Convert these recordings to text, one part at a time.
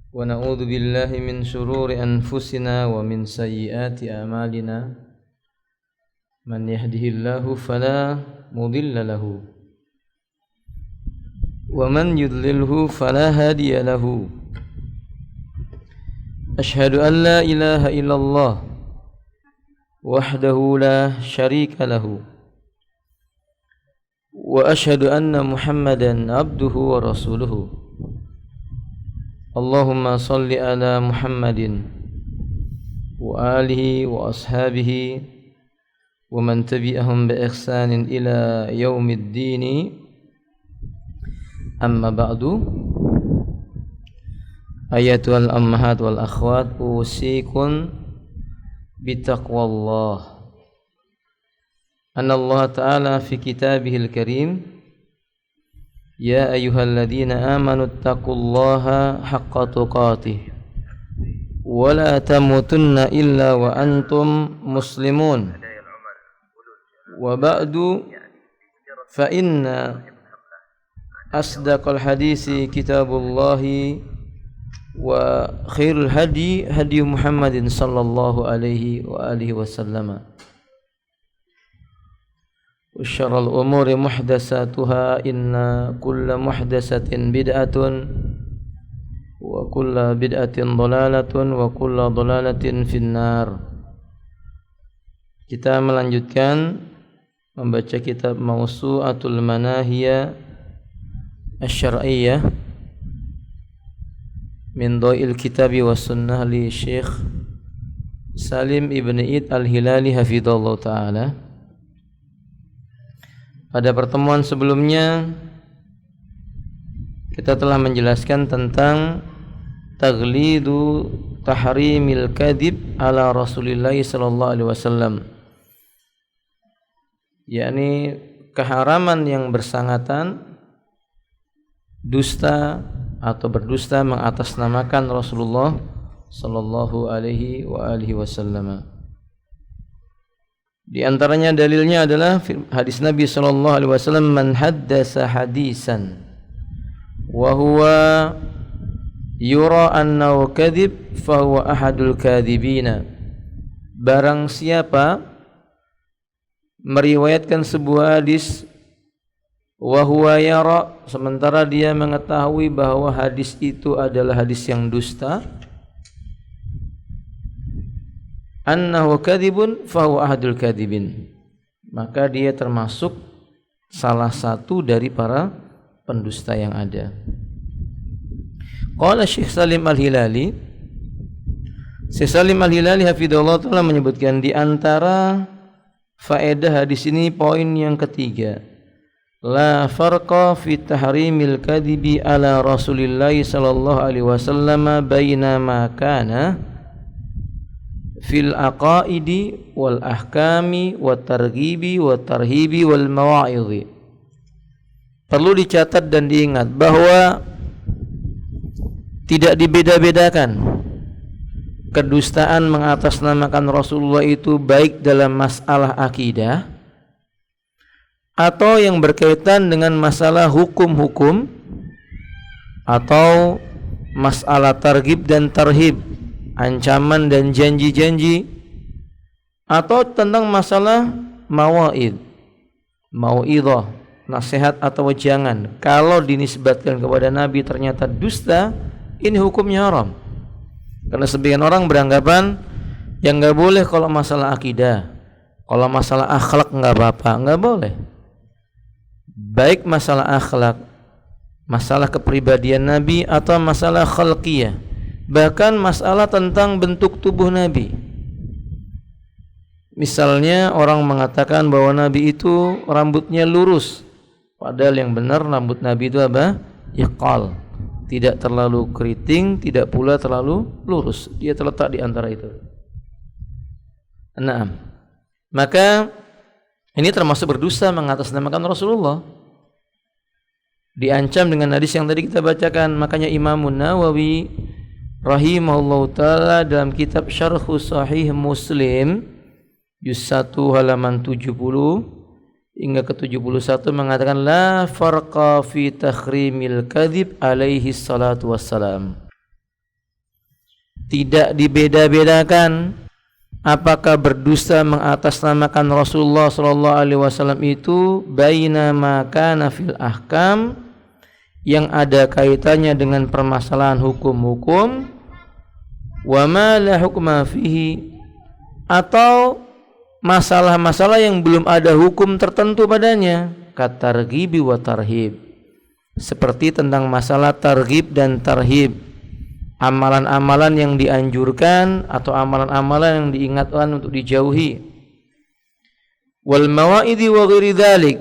ونعوذ بالله من شرور أنفسنا ومن سيئات أعمالنا من يهده الله فلا مضل له ومن يضلله فلا هادي له أشهد أن لا إله إلا الله وحده لا شريك له وأشهد أن محمدا عبده ورسوله اللهم صل على محمد وآله وأصحابه ومن تبعهم بإحسان إلى يوم الدين أما بعد أيتها الأمهات والأخوات أوصيكم بتقوى الله أن الله تعالى في كتابه الكريم يا أيها الذين آمنوا اتقوا الله حق تقاته ولا تموتن إلا وأنتم مسلمون وبعد فإن أصدق الحديث كتاب الله وخير الهدي هدي محمد صلى الله عليه وآله وسلم وشر الأمور محدثاتها إن كل محدثة بدعة وكل بدعة ضلالة وكل ضلالة في النار. Kita melanjutkan membaca kitab Mawsu'atul Manahiyah Asy-Syar'iyyah min Dha'il Kitabi was Sunnah li Syekh Salim Ibn Id Al-Hilali hafidhallahu ta'ala. Pada pertemuan sebelumnya kita telah menjelaskan tentang taghlidu tahrimil kadhib ala Rasulillah sallallahu alaihi wasallam, yakni keharaman yang bersangatan dusta atau berdusta mengatasnamakan Rasulullah sallallahu alaihi wasallam. Di antaranya dalilnya adalah hadis Nabi sallallahu alaihi wasallam, man haddasa hadisan wa huwa yura annahu kadhib fa huwa ahadul kadhibina. Barang siapa meriwayatkan sebuah hadis wa huwa yara, sementara dia mengetahui bahwa hadis itu adalah hadis yang dusta, annahu kadhibun fahuwa ahadul kadhibin, maka dia termasuk salah satu dari para pendusta yang ada. Qala Syekh Salim Al-Hilali, Syekh Salim Al-Hilali hafidhahullah ta'ala menyebutkan di antara faedah hadis ini poin yang ketiga, la farqa fi tahrimil kadhibi ala Rasulillah sallallahu alaihi wasallam baina ma kana fil aqaidi wal ahkami wat targhibi wat tarhibi wal mawa'idhi. Perlu dicatat dan diingat bahwa tidak dibeda-bedakan kedustaan mengatasnamakan Rasulullah itu baik dalam masalah akidah atau yang berkaitan dengan masalah hukum-hukum atau masalah targhib dan tarhib, ancaman dan janji-janji, atau tentang masalah mau'idhah, nasihat atau wejangan. Kalau dinisbatkan kepada Nabi ternyata dusta, ini hukumnya haram. Karena sebagian orang beranggapan yang enggak boleh kalau masalah akidah, kalau masalah akhlak enggak apa-apa, enggak boleh. Baik masalah akhlak, masalah kepribadian Nabi atau masalah khalqiyah, bahkan masalah tentang bentuk tubuh Nabi. Misalnya orang mengatakan bahwa Nabi itu rambutnya lurus, padahal yang benar rambut Nabi itu apa? Iqal, tidak terlalu keriting, tidak pula terlalu lurus, dia terletak di antara itu. Naam. Maka ini termasuk berdusta mengatasnamakan Rasulullah, diancam dengan hadis yang tadi kita bacakan. Makanya Imam Nawawi rahimahullahu ta'ala dalam kitab Syarhus Sahih Muslim juz 1 halaman 70 hingga ke 71 mengatakan la farqa fi takhrimil kadhib alaihi salatu wassalam. tidak dibeda-bedakan apakah berdusta mengatasnamakan Rasulullah sallallahu alaihi wasallam itu baina ma kana fil ahkam, yang ada kaitannya dengan permasalahan hukum-hukum, wa ma la hukma fihi, atau masalah-masalah yang belum ada hukum tertentu padanya, katarghibi wa tarhib, seperti tentang masalah targhib dan tarhib, amalan-amalan yang dianjurkan atau amalan-amalan yang diingatkan untuk dijauhi, wal mawaidhi wa ghairi dzalik,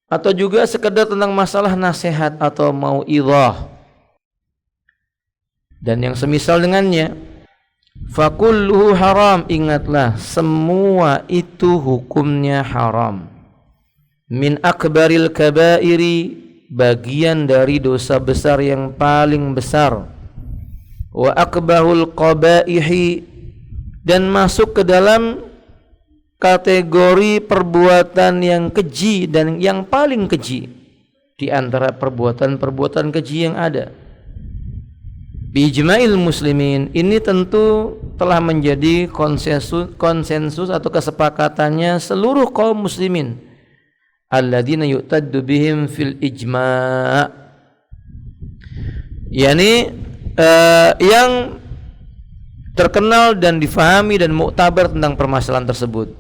atau juga sekedar tentang masalah nasihat atau mauidhah dan yang semisal dengannya. Fakulluhu haram, ingatlah semua itu hukumnya haram. Min akbaril kabairi, bagian dari dosa besar yang paling besar. Wa akbahul qabaihi, dan masuk ke dalam kategori perbuatan yang keji dan yang paling keji di antara perbuatan-perbuatan keji yang ada. Bijma'il muslimin, ini tentu telah menjadi konsensus atau kesepakatannya seluruh kaum muslimin. Alladzina yu'taddu bihim fil ijma', yakni yang terkenal dan difahami dan muktabar tentang permasalahan tersebut.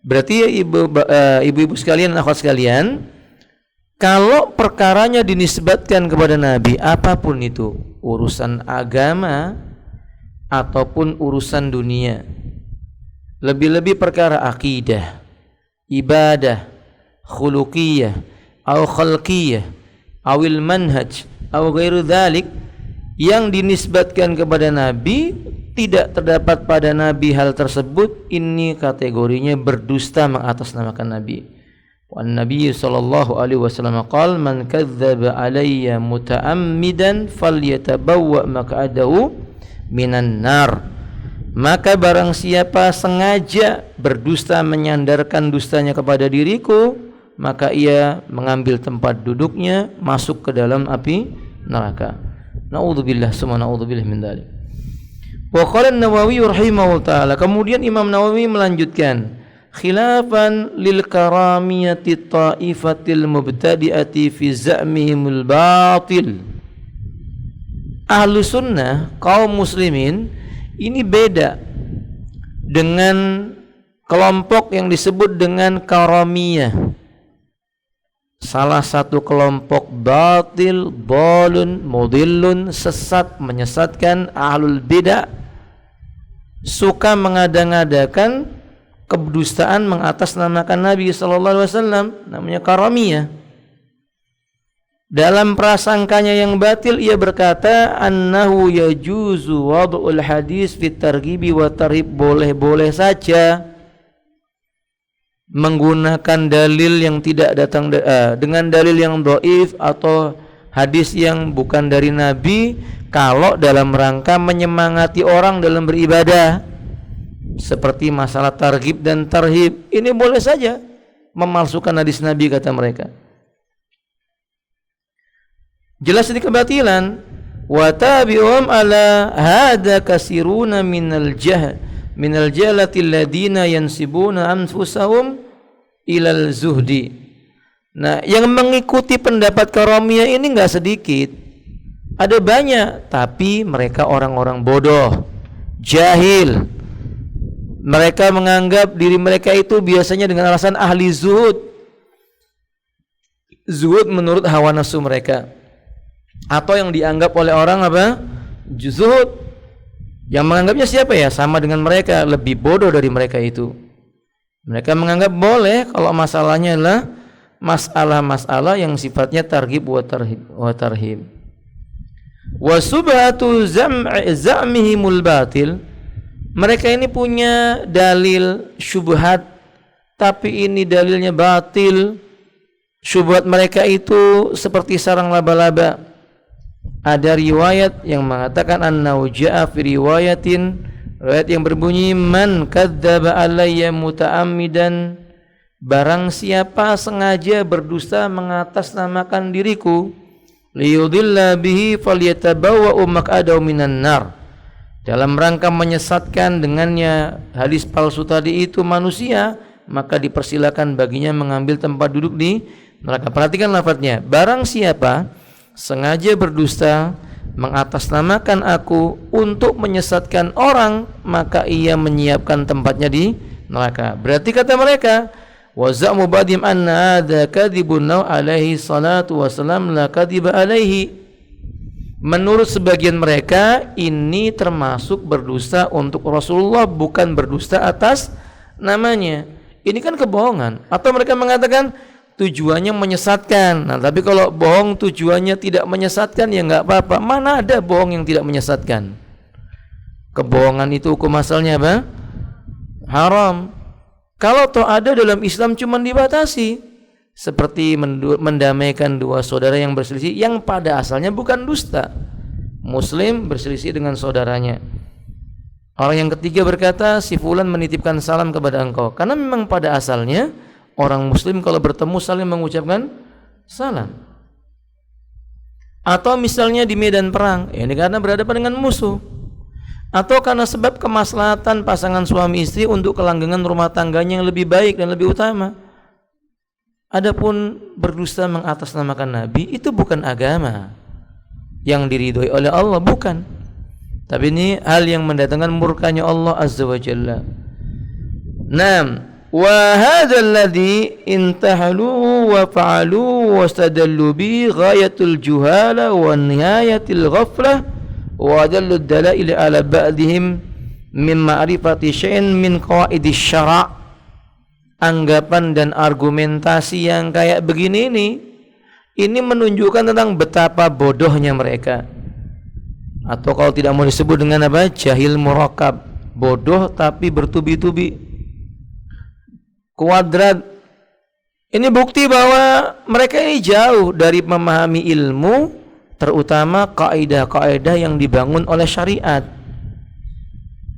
Berarti ibu-ibu sekalian, akhwat sekalian, kalau perkaranya dinisbatkan kepada Nabi, apapun itu, urusan agama ataupun urusan dunia, lebih-lebih perkara akidah, ibadah, khuluqiyah, atau khalqiyah, awil manhaj, atau ghairu dzalik, yang dinisbatkan kepada Nabi, tidak terdapat pada Nabi hal tersebut, ini kategorinya berdusta mengatasnamakan Nabi. Wan Nabi sallallahu alaihi wasallam qala man kadzdzaba alayya muta'ammidan falyatabawwa maq'adahu minan nar. Maka barang siapa sengaja berdusta menyandarkan dustanya kepada diriku, maka ia mengambil tempat duduknya masuk ke dalam api neraka. Naudzubillah summa naudzubillah min dzalik. Wa qala an-Nawawi rahimahullah taala, kemudian Imam Nawawi melanjutkan, khilafan lil karamiyati ta'ifatil mubtadi'ati fi za'mihimul batil. Ahlu sunnah, kaum muslimin, ini beda dengan kelompok yang disebut dengan karamiyah. Salah satu kelompok batil, dhalun, mudillun, sesat, menyesatkan, ahlul bidah, suka mengada-ngadakan kedustaan mengatasnamakan Nabi sallallahu alaihi wasallam, namanya karamiyah. Dalam prasangkanya yang batil, ia berkata annahu yajuzu wad'ul hadis fit targhibi wa tarhib, boleh-boleh saja menggunakan dalil yang tidak datang dengan dalil yang dhaif atau hadis yang bukan dari Nabi kalau dalam rangka menyemangati orang dalam beribadah, seperti masalah targhib dan tarhib. Ini boleh saja memalsukan hadis Nabi, kata mereka. Jelas ini kebatilan. Wa tabi'um ala hada kasiruna minal jalati alladhina yansibuna anfusahum ilal zuhdi. Nah, yang mengikuti pendapat karamiyah ini enggak sedikit. Ada banyak, tapi mereka orang-orang bodoh, jahil. Mereka menganggap diri mereka itu biasanya dengan alasan ahli zuhud. Zuhud menurut hawa nafsu mereka, atau yang dianggap oleh orang apa? Zuhud. Yang menganggapnya siapa ya? Sama dengan mereka, lebih bodoh dari mereka itu. Mereka menganggap boleh kalau masalahnya adalah masalah-masalah yang sifatnya targhib wa tarhib. Wa subhatu za'mihimul batil. Mereka ini punya dalil syubhat, tapi ini dalilnya batil. Syubhat mereka itu seperti sarang laba-laba. Ada riwayat yang mengatakan annahu ja'a fi riwayatin, riwayat yang berbunyi man kadzdzaba alayya muta'ammidan, barang siapa sengaja berdusta mengatasnamakan diriku, liyudilla bihi falyatabawwa'u maq'adahu minan nar. Dalam rangka menyesatkan dengannya hadis palsu tadi itu manusia, maka dipersilakan baginya mengambil tempat duduk di neraka. Perhatikan lafadznya, barang siapa sengaja berdusta mengatasnamakan aku untuk menyesatkan orang, maka ia menyiapkan tempatnya di neraka. Berarti kata mereka, wa za'mu badim anna hadza kadhibun alaihi salatu wassalam la kadhiba alaihi. Menurut sebagian mereka ini termasuk berdusta untuk Rasulullah, bukan berdusta atas namanya. Ini kan kebohongan. Atau mereka mengatakan tujuannya menyesatkan. Nah, tapi kalau bohong tujuannya tidak menyesatkan ya nggak apa-apa. Mana ada bohong yang tidak menyesatkan? Kebohongan itu hukum asalnya apa? Haram. Kalau toh ada dalam Islam cuma dibatasi, seperti mendamaikan dua saudara yang berselisih yang pada asalnya bukan dusta. Muslim berselisih dengan saudaranya. Orang yang ketiga berkata, si fulan menitipkan salam kepada engkau. Karena memang pada asalnya orang muslim kalau bertemu saling mengucapkan salam. Atau misalnya di medan perang, ini karena berhadapan dengan musuh. Atau karena sebab kemaslahatan pasangan suami istri untuk kelanggengan rumah tangganya yang lebih baik dan lebih utama. Adapun berdusta mengatasnamakan Nabi itu bukan agama yang diridhoi oleh Allah, bukan. Tapi ini hal yang mendatangkan murkanya Allah Azza wa Jalla. Naam, wa hadzal ladzi intahalu wa fa'alu wastadallu bi ghayatul juhala wa nihayatil ghaflah wa dallu dalail ala ba'dihim min ma'rifati syai'in min qawaidis syara'. Anggapan dan argumentasi yang kayak begini ini menunjukkan tentang betapa bodohnya mereka. Atau kalau tidak mau disebut dengan apa? Jahil murakab, bodoh tapi bertubi-tubi, kuadrat. Ini bukti bahwa mereka ini jauh dari memahami ilmu, terutama kaidah-kaidah yang dibangun oleh syariat.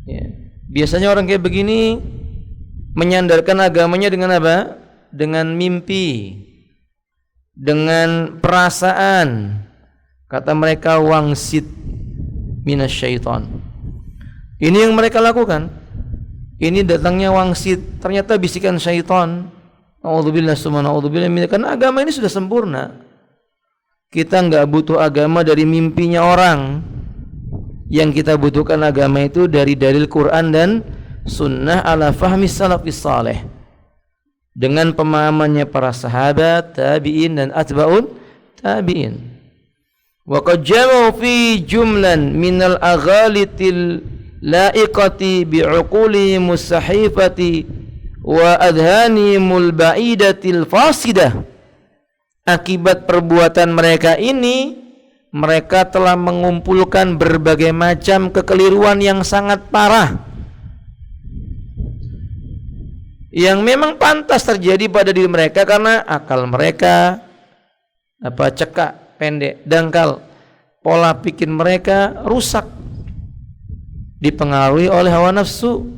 Ya. Biasanya orang kayak begini menyandarkan agamanya dengan apa? Dengan mimpi, dengan perasaan. Kata mereka wangsit minasyaiton. Ini yang mereka lakukan. Ini datangnya wangsit, ternyata bisikan syaitan. A'udzubillah summa a'udzubillah. Karena agama ini sudah sempurna. Kita enggak butuh agama dari mimpinya orang. Yang kita butuhkan agama itu dari dalil Quran dan sunnah ala fahmi salafis saleh, dengan pemahamannya para sahabat, tabi'in dan atba'un tabi'in. Wa qad jama'u fi jumlan minal aghalitil la'iqati bi'uquli musahifati wa adhanimul ba'idatil fasidah. Akibat perbuatan mereka ini, mereka telah mengumpulkan berbagai macam kekeliruan yang sangat parah, yang memang pantas terjadi pada diri mereka karena akal mereka cekak, pendek, dangkal. Pola pikir mereka rusak, dipengaruhi oleh hawa nafsu.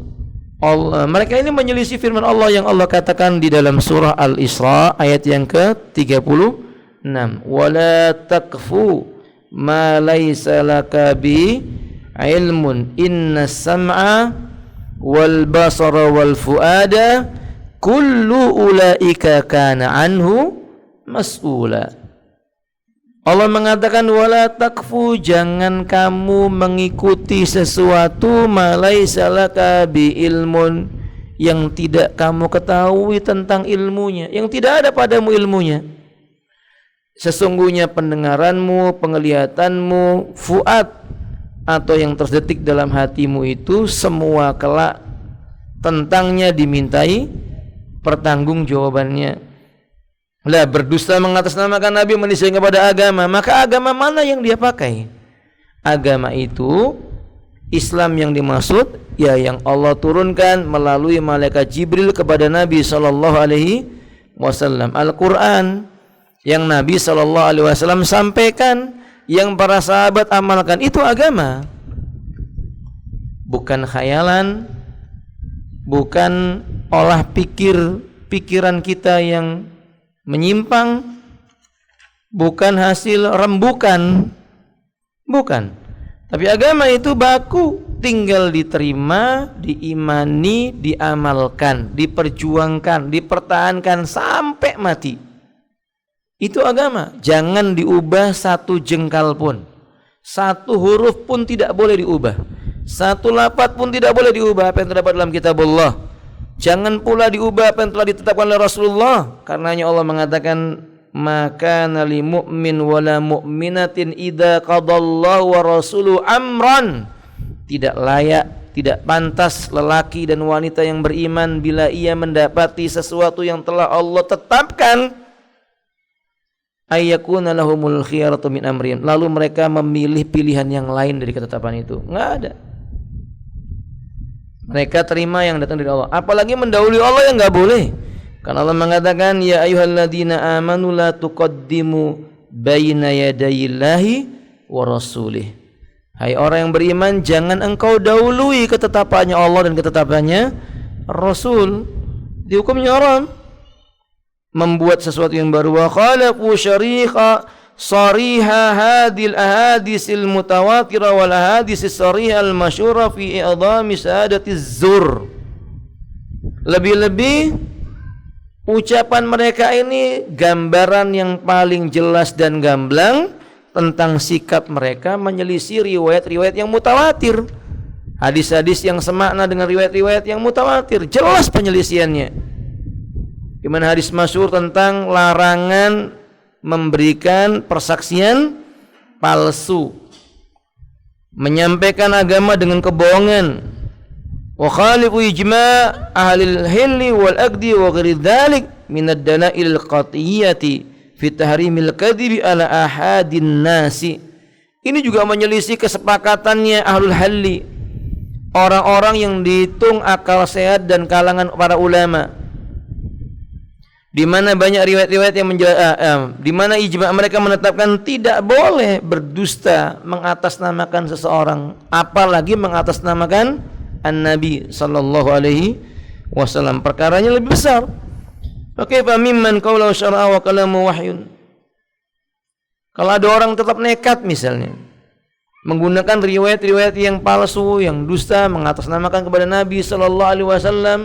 Mereka ini menyelisih firman Allah yang Allah katakan di dalam surah Al-Isra ayat yang ke-36. Wala taqfu ma laysa laka bi ilmun innas sam'a wal basara wal fuada kullu ulaika kana anhu mas'ula. Allah mengatakan wala takfu, jangan kamu mengikuti sesuatu ma laysa laka bi ilmun, yang tidak kamu ketahui tentang ilmunya, yang tidak ada padamu ilmunya. Sesungguhnya pendengaranmu, penglihatanmu, fuad atau yang terdetik dalam hatimu itu semua kelak tentangnya dimintai pertanggungjawabannya. Lah, berdusta mengatasnamakan Nabi, menisbahkan kepada agama, maka agama mana yang dia pakai? Agama itu Islam yang dimaksud ya yang Allah turunkan melalui malaikat Jibril kepada Nabi sallallahu alaihi wasallam. Al-Qur'an yang Nabi sallallahu alaihi wasallam sampaikan, yang para sahabat amalkan, itu agama. Bukan khayalan, bukan olah pikiran kita yang menyimpang, bukan hasil rembukan, bukan. Tapi agama itu baku, tinggal diterima, diimani, diamalkan, diperjuangkan, dipertahankan sampai mati. Itu agama. Jangan diubah satu jengkal pun, satu huruf pun tidak boleh diubah, satu lafaz pun tidak boleh diubah apa yang terdapat dalam kitabullah. Jangan pula diubah apa yang telah ditetapkan oleh Rasulullah, karenanya Allah mengatakan maka nali mu'min wala mu'minatin idza qadallahu wa rasuluhu amran. Tidak layak, tidak pantas lelaki dan wanita yang beriman bila ia mendapati sesuatu yang telah Allah tetapkan, ayyakuna lahumul khiyaratu min amrihim, lalu mereka memilih pilihan yang lain dari ketetapan itu. Enggak ada. Mereka terima yang datang dari Allah, apalagi mendahului Allah yang enggak boleh. Karena Allah mengatakan ya ayyuhalladzina amanu la tuqaddimu baina yadayillahi wa rasulih. Hai orang yang beriman, jangan engkau dahului ketetapannya Allah dan ketetapannya Rasul. Dihukumnya haram membuat sesuatu yang baru. Wa khalaqu syariha sariha hadil ahadisil mutawatira wal ahadisis sariha al masyhura fi i'dhami sa'adatiz zur. Lebih-lebih ucapan mereka ini gambaran yang paling jelas dan gamblang tentang sikap mereka menyelisih riwayat-riwayat yang mutawatir, hadis-hadis yang semakna dengan riwayat-riwayat yang mutawatir, jelas penyelisihannya. Gimana hadis masyhur tentang larangan memberikan persaksian palsu, menyampaikan agama dengan kebohongan. Wa khalifu ijma' ahlil hilli wal aqdi wa ghairi dzalik min ad-dalail al-qat'iyyati fi tahrimil kadhibi ala ahadin nasi. Ini juga menyelisih kesepakatannya ahlul halli, orang-orang yang dihitung akal sehat dan kalangan para ulama, di mana banyak riwayat-riwayat yang di mana ijma' mereka menetapkan tidak boleh berdusta mengatasnamakan seseorang, apalagi mengatasnamakan an-nabi sallallahu alaihi wasallam. Perkaranya lebih besar. Oke, fa mimman qawla syar'a wa kalamu wahyun. Kalau ada orang tetap nekat misalnya menggunakan riwayat-riwayat yang palsu, yang dusta mengatasnamakan kepada Nabi sallallahu alaihi wasallam,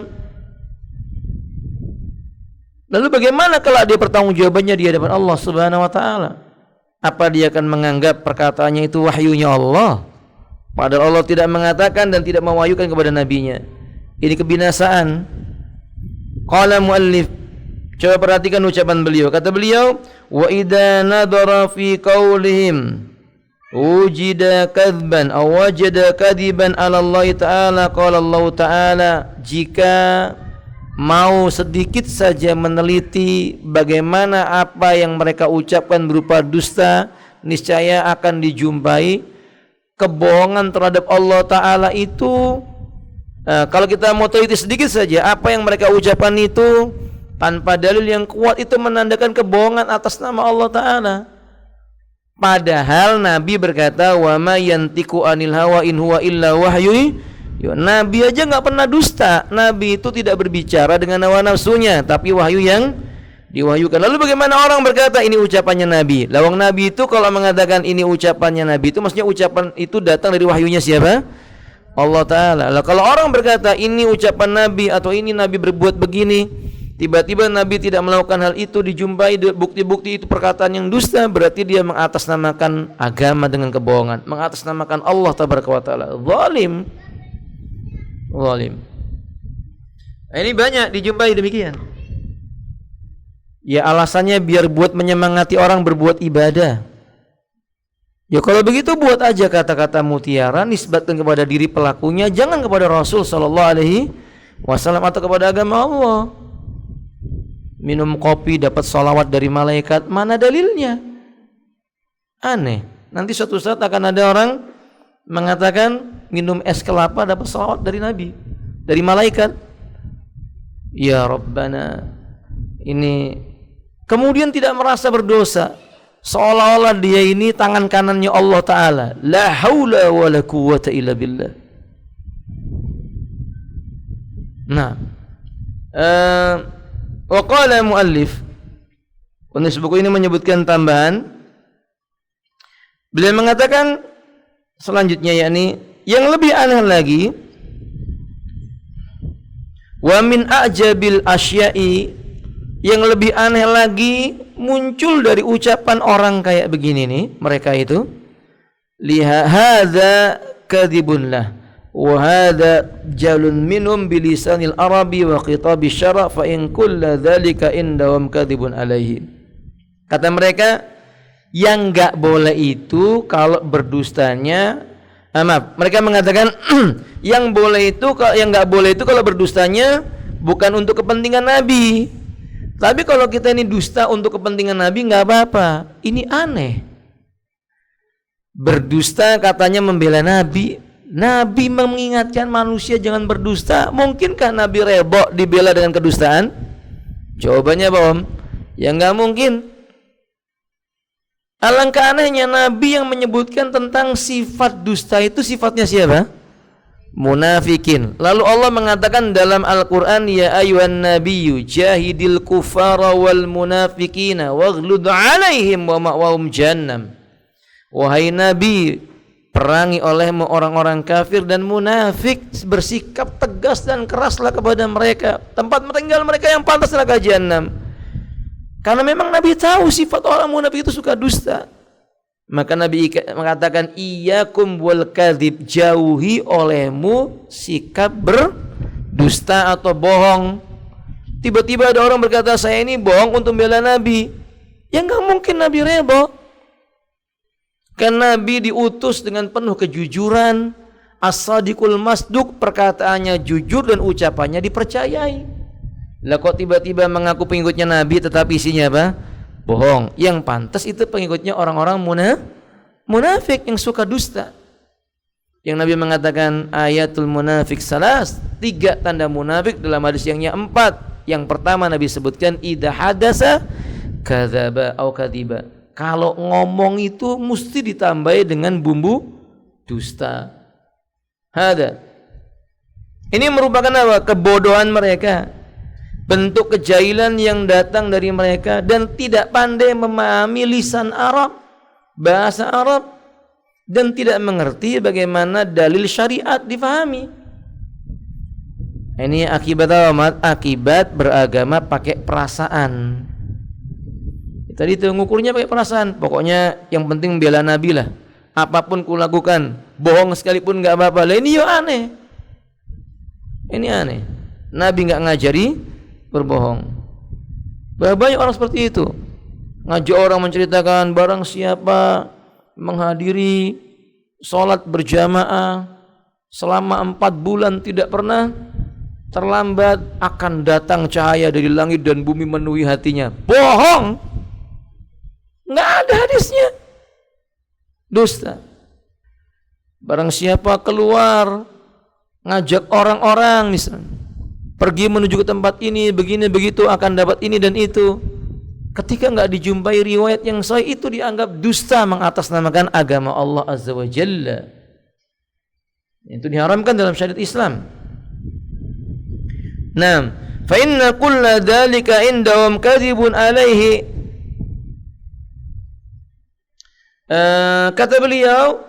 lalu bagaimana kalau dia pertanggungjawabannya di hadapan Allah Subhanahu wa taala? Apa dia akan menganggap perkataannya itu wahyunya Allah, padahal Allah tidak mengatakan dan tidak mewahyukan kepada nabinya? Ini kebinasaan. Qala muallif, coba perhatikan ucapan beliau. Kata beliau, wa idza nadara fi qaulihim wujida kadban aw wajada kadiban ala Allah taala, qala Allah taala, jika mau sedikit saja meneliti bagaimana apa yang mereka ucapkan berupa dusta, niscaya akan dijumpai kebohongan terhadap Allah Ta'ala itu. Kalau kita mau teliti sedikit saja apa yang mereka ucapkan itu tanpa dalil yang kuat, itu menandakan kebohongan atas nama Allah Ta'ala. Padahal Nabi berkata wa ma yantiqu anil hawa in huwa illa wahyu. Nabi aja nggak pernah dusta. Nabi itu tidak berbicara dengan hawa nafsunya, tapi wahyu yang diwahyukan. Lalu bagaimana orang berkata ini ucapannya Nabi? Lawang Nabi itu kalau mengatakan ini ucapannya Nabi itu maksudnya ucapan itu datang dari wahyunya siapa? Allah Ta'ala. Lalu kalau orang berkata ini ucapan Nabi atau ini Nabi berbuat begini, tiba-tiba Nabi tidak melakukan hal itu, dijumpai bukti-bukti itu perkataan yang dusta, berarti dia mengatasnamakan agama dengan kebohongan, mengatasnamakan Allah Tabaraka wa Ta'ala. Zalim. Zalim. Ini banyak dijumpai demikian. Ya alasannya biar buat menyemangati orang berbuat ibadah. Ya kalau begitu buat aja kata-kata mutiara nisbatkan kepada diri pelakunya, jangan kepada Rasul sallallahu alaihi wasallam atau kepada agama Allah. Minum kopi dapat salawat dari malaikat, mana dalilnya? Aneh. Nanti suatu saat akan ada orang mengatakan minum es kelapa dapat salawat dari Nabi, dari malaikat. Ya Rabbana, ini kemudian tidak merasa berdosa, seolah-olah dia ini tangan kanannya Allah Ta'ala. La haula wa la quwwata illa billah. Nah, wa qala muallif, Penulis buku ini menyebutkan tambahan. Beliau mengatakan selanjutnya, yakni yang lebih aneh lagi, wa min a'jabil asya'i, yang lebih aneh lagi muncul dari ucapan orang kayak begini nih, mereka itu, liha hadza kadhibun lah wa hadza jalun minhum bilisanil arabi wa khitabi syara fa in kulla dzalika indahum kadhibun alaihi. Kata mereka, yang enggak boleh itu kalau berdustanya, mereka mengatakan yang boleh itu, yang enggak boleh itu kalau berdustanya bukan untuk kepentingan Nabi. Tapi kalau kita ini dusta untuk kepentingan Nabi enggak apa-apa. Ini aneh. Berdusta katanya membela Nabi. Nabi mengingatkan manusia jangan berdusta. Mungkinkah Nabi rebok dibela dengan kedustaan? Jawabannya apa, Om? Ya enggak mungkin. Alangkah anehnya Nabi yang menyebutkan tentang sifat dusta itu sifatnya siapa? Munafikin. Lalu Allah mengatakan dalam Al-Quran, ya ayuhan nabiyyu jahidil kufara wal munafikina waghlud alaihim wa ma'wahum jahannam. Wahai Nabi, perangi olehmu orang-orang kafir dan munafik, bersikap tegas dan keraslah kepada mereka, tempat tinggal mereka yang pantas neraka jahannam. Karena memang Nabi tahu sifat orang munafik itu suka dusta. Maka Nabi mengatakan, iyyakum wal kadzib, jauhi olehmu sikap berdusta atau bohong. Tiba-tiba ada orang berkata, saya ini bohong untuk membela Nabi. Ya enggak mungkin Nabi rebok. Karena Nabi diutus dengan penuh kejujuran, as-sadiqul masduq, perkataannya jujur dan ucapannya dipercayai. Lah kok tiba-tiba mengaku pengikutnya Nabi tetapi isinya apa? Bohong. Yang pantas itu pengikutnya orang-orang munafik yang suka dusta. Yang Nabi mengatakan ayatul munafik salas, 3 tanda munafik dalam hadis yang 4. Yang pertama Nabi sebutkan idza hadasa kadzaba au kadiba. Kalau ngomong itu mesti ditambahi dengan bumbu dusta. Hada. Ini merupakan apa? Kebodohan mereka. Bentuk kejahilan yang datang dari mereka dan tidak pandai memahami lisan Arab, bahasa Arab, dan tidak mengerti bagaimana dalil syariat difahami. Ini akibat apa? Akibat beragama pakai perasaan. Tadi itu ngukurnya pakai perasaan. Pokoknya yang penting bela Nabi lah. Apapun ku lakukan, bohong sekalipun enggak apa-apa. Lah ini yo aneh. Ini aneh. Nabi enggak ngajari berbohong. Banyak orang seperti itu. Ngajak orang menceritakan barang siapa menghadiri sholat berjamaah selama 4 bulan tidak pernah terlambat, akan datang cahaya dari langit dan bumi memenuhi hatinya. Bohong. Nggak ada hadisnya. Dusta. Barang siapa keluar ngajak orang-orang misalnya, pergi menuju ke tempat ini, begini begitu, akan dapat ini dan itu. Ketika enggak dijumpai riwayat yang sahih, itu dianggap dusta, mengatasnamakan agama Allah Azza wa Jalla. Itu diharamkan dalam syariat Islam. Naam, fa inna kulla dzalika indahum kadzibun alaihi. Kata beliau,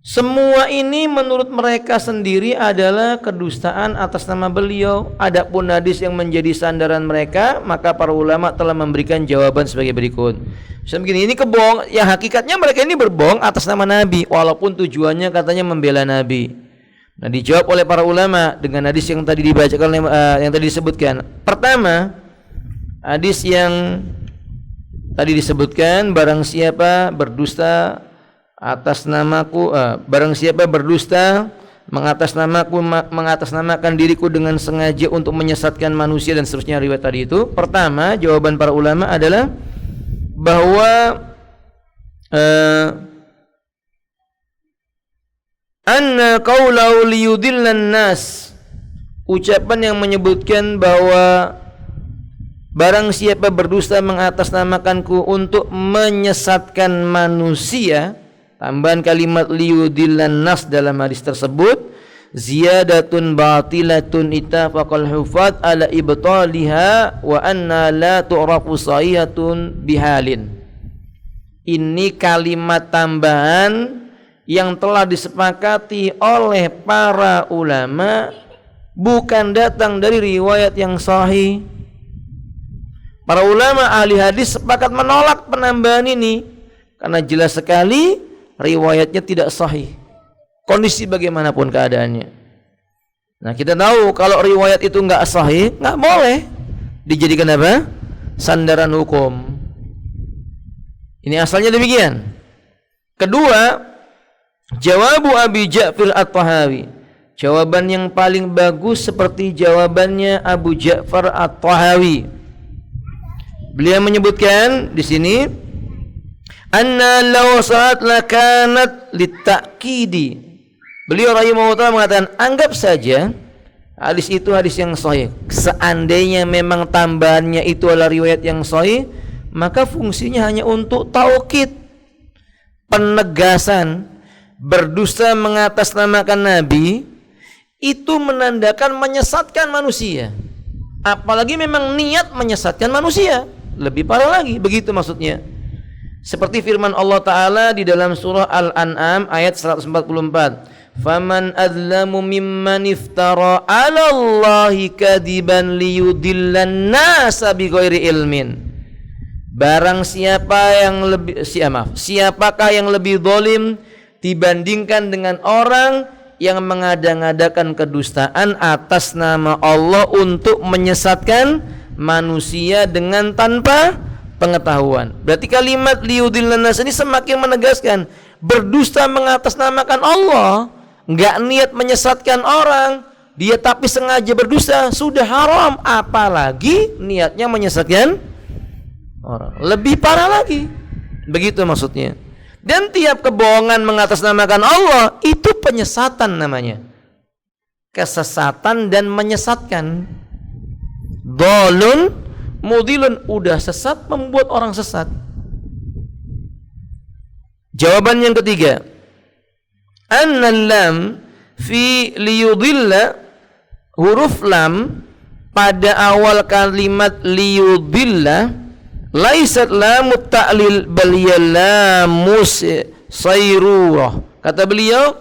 semua ini menurut mereka sendiri adalah kedustaan atas nama beliau. Adapun hadis yang menjadi sandaran mereka, maka para ulama telah memberikan jawaban sebagai berikut. Misalnya begini, ini kebohong, ya hakikatnya mereka ini berbohong atas nama Nabi, walaupun tujuannya katanya membela Nabi. Nah, dijawab oleh para ulama dengan hadis yang tadi dibacakan, yang tadi disebutkan. Pertama, hadis yang tadi disebutkan, barang siapa berdusta atas namaku, barang siapa berdusta mengatasnamakan diriku dengan sengaja untuk menyesatkan manusia dan seterusnya riwayat tadi itu. Pertama, jawaban para ulama adalah bahwa anna qaulau liyudillan nas, ucapan yang menyebutkan bahwa barang siapa berdusta mengatasnamakanku untuk menyesatkan manusia, tambahan kalimat liyudillan nas dalam hadis tersebut, ziyadatun batilatun ittafaqal hufat ala ibtaliha wa anna la tu'rafu sahihatun bihalin. Ini kalimat tambahan yang telah disepakati oleh para ulama, bukan datang dari riwayat yang sahih. Para ulama ahli hadis sepakat menolak penambahan ini karena jelas sekali riwayatnya tidak sahih, kondisi bagaimanapun keadaannya. Nah, kita tahu kalau riwayat itu enggak sahih, enggak boleh dijadikan apa? Sandaran hukum. Ini asalnya demikian. Kedua, jawabu Abi Ja'far At-Tahawi. Jawaban yang paling bagus seperti jawabannya Abu Ja'far At-Tahawi. Beliau menyebutkan di sini, anna law salat lakanat litakidi. Beliau rahimahullah mengatakan, anggap saja hadis itu hadis yang sahih. Seandainya memang tambahannya itu adalah riwayat yang sahih, maka fungsinya hanya untuk taukid, penegasan. Berdusta mengatasnamakan Nabi itu menandakan menyesatkan manusia, apalagi memang niat menyesatkan manusia, lebih parah lagi. Begitu maksudnya. Seperti firman Allah Ta'ala di dalam surah Al-An'am ayat 144, faman adlamu mimman iftara 'ala Allahi kadiban liyudillan nasa bighairi ilmin. Barang siapa yang siapakah yang lebih zalim dibandingkan dengan orang yang mengada-ngadakan kedustaan atas nama Allah untuk menyesatkan manusia dengan tanpa pengetahuan. Berarti kalimat liyudillan nas ini semakin menegaskan berdusta mengatasnamakan Allah, enggak niat menyesatkan orang, dia tapi sengaja berdusta, sudah haram, apalagi niatnya menyesatkan orang, lebih parah lagi. Begitu maksudnya. Dan tiap kebohongan mengatasnamakan Allah itu penyesatan namanya, kesesatan dan menyesatkan. Dhalun mudilun, udah sesat, membuat orang sesat. Jawaban yang ketiga, annal lam fi liyudilla, huruf lam pada awal kalimat liyudilla laisat lamut ta'lil bal lamus sayrurah. Kata beliau,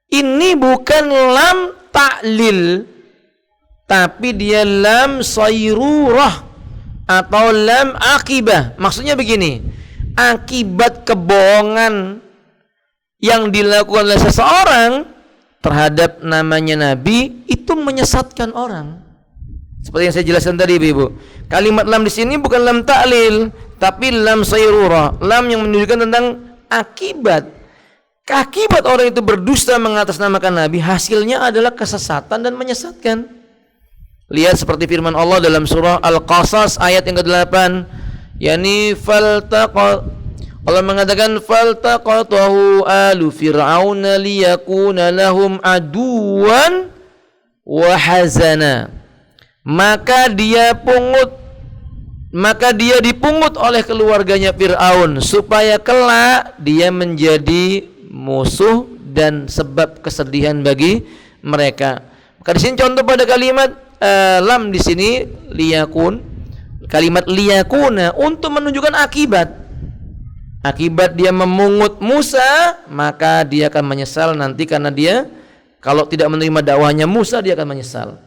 ini bukan lam ta'lil, tapi dia lam sayrurah atau lam akibah. Maksudnya begini, akibat kebohongan yang dilakukan oleh seseorang terhadap namanya Nabi itu menyesatkan orang. Seperti yang saya jelaskan tadi, Ibu. Kalimat lam di sini bukan lam ta'lil, tapi lam sayrurah, lam yang menunjukkan tentang akibat. Akibat orang itu berdusta mengatasnamakan Nabi, hasilnya adalah kesesatan dan menyesatkan. Lihat seperti firman Allah dalam surah Al-Qasas ayat yang ke-8, yakni Allah mengatakan faltaqatahu alu fir'auna liyakuna lahum aduwan wa hazana. Maka dia dipungut oleh keluarganya Fir'aun supaya kelak dia menjadi musuh dan sebab kesedihan bagi mereka. Maka di sini contoh pada kalimat lam di sini liyakun, kalimat liyakuna untuk menunjukkan akibat. Akibat dia memungut Musa, maka dia akan menyesal nanti, karena dia kalau tidak menerima dakwahnya Musa dia akan menyesal.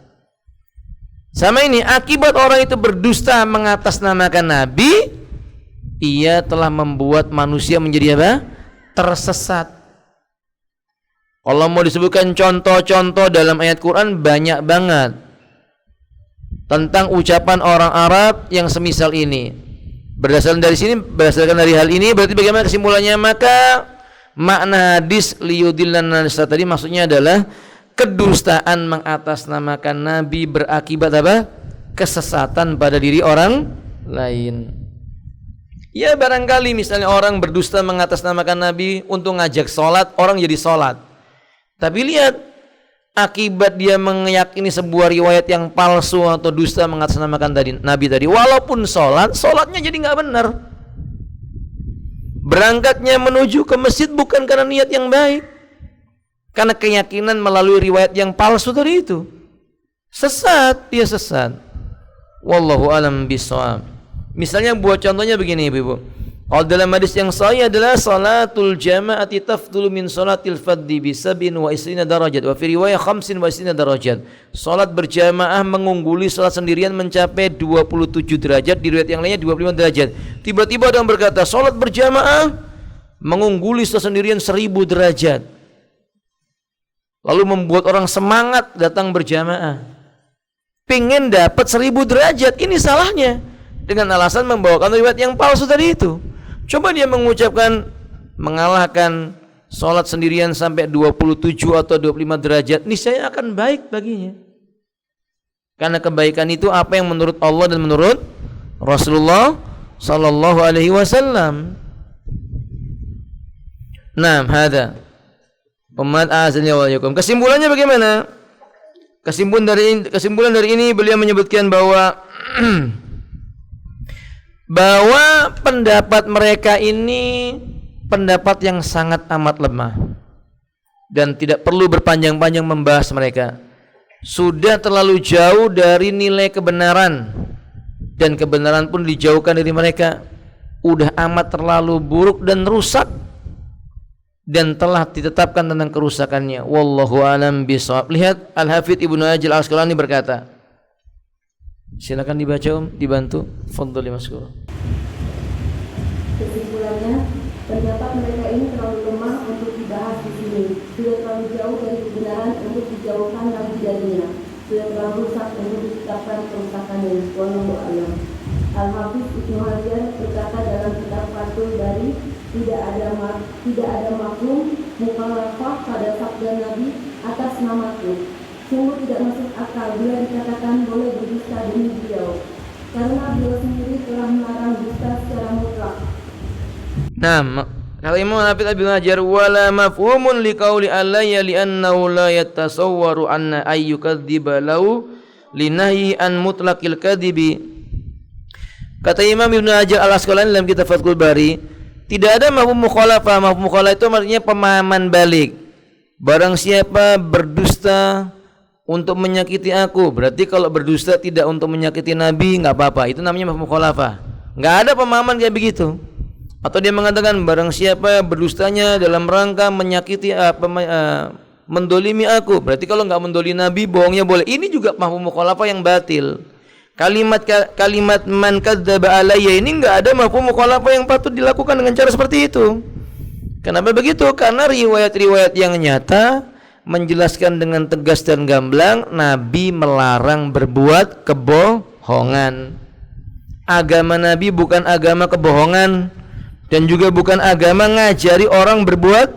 Sama ini, akibat orang itu berdusta mengatasnamakan Nabi, ia telah membuat manusia menjadi apa? Tersesat. Kalau mau disebutkan contoh-contoh dalam ayat Quran banyak banget tentang ucapan orang Arab yang semisal ini. Berdasarkan dari hal ini, berarti bagaimana kesimpulannya? Maka makna hadis liyudillan nasa tadi maksudnya adalah kedustaan mengatasnamakan Nabi berakibat apa? Kesesatan pada diri orang lain. Ya, barangkali misalnya orang berdusta mengatasnamakan Nabi untuk ngajak sholat, orang jadi sholat. Tapi lihat, akibat dia meyakini sebuah riwayat yang palsu atau dusta mengatasnamakan Nabi tadi, walaupun sholatnya jadi nggak benar. Berangkatnya menuju ke masjid bukan karena niat yang baik. Karena keyakinan melalui riwayat yang palsu tadi itu. Sesat, dia sesat. Wallahu alam bishawab. Misalnya buat contohnya begini Ibu. Kalau dalam hadis yang sahih adalah salatul jama'ati tafdulu min salatil fadhi bi 27 darajat wa fi riwayah 25 darajat. Salat berjamaah mengungguli salat sendirian mencapai 27 derajat, di riwayat yang lainnya 25 derajat. Tiba-tiba ada yang berkata salat berjamaah mengungguli salat sendirian 1000 derajat. Lalu membuat orang semangat datang berjamaah. Pengen dapat 1000 derajat, ini salahnya dengan alasan membawakan riwayat yang palsu tadi itu. Coba dia mengucapkan mengalahkan sholat sendirian sampai 27 atau 25 derajat, niscaya akan baik baginya. Karena kebaikan itu apa yang menurut Allah dan menurut Rasulullah sallallahu alaihi wasallam. Nah, hada. Pemat azannya wa yakum. Kesimpulannya bagaimana? Kesimpulan dari ini beliau menyebutkan bahwa pendapat mereka ini pendapat yang sangat amat lemah dan tidak perlu berpanjang-panjang membahas mereka. Sudah terlalu jauh dari nilai kebenaran dan kebenaran pun dijauhkan dari mereka. Udah amat terlalu buruk dan rusak dan telah ditetapkan tentang kerusakannya. Wallahu alam bishawab. Lihat Al-Hafidz Ibnu Hajar Al-Asqalani berkata. Silakan dibaca dibantu. Fadhil maskur. Kesimpulannya, pendapat mereka ini terlalu lemah untuk dibahas di sini. Sudah terlalu jauh dari kebenaran untuk dijauhkan lagi darinya. Sudah terlalu rusak untuk ditetapkan kerusakannya. Wallahu a'lam. Al-Hafidz Ibnu Hajar berkata dalam kitab Fathul Bari, tidak ada mafhum mukhalafah pada sabda Nabi atas namaku. Sungguh tidak masuk akal bila dikatakan boleh berdusta demi beliau, karena beliau sendiri telah melarang dusta secara mutlak. Nah, kata Imam Hafidz Ibnu Hajar, wala mafhumun liqauli alayya li'annahu la yatasawwaru anna ayyukadziba lahu linahyi an mutlaqil kadzibi. Kata Imam Ibnu Hajar Al-Asqalani dalam kitab Fathul Bari, tidak ada mafhum mukhalafah. Mafhum mukhalafah itu maksudnya pemahaman balik. Barang siapa berdusta untuk menyakiti aku, berarti kalau berdusta tidak untuk menyakiti Nabi nggak apa-apa. Itu namanya mafhum mukhalafah. Nggak ada pemahaman kayak begitu. Atau dia mengatakan barang siapa berdustanya dalam rangka menyakiti mendolimi aku, berarti kalau nggak mendolimi Nabi bohongnya boleh. Ini juga mafhum mukhalafah yang batil. Kalimat man kadzdzaba alayya ini enggak ada mafhum mukhalafah yang patut dilakukan dengan cara seperti itu. Kenapa begitu? Karena riwayat-riwayat yang nyata menjelaskan dengan tegas dan gamblang Nabi melarang berbuat kebohongan. Agama Nabi bukan agama kebohongan dan juga bukan agama ngajari orang berbuat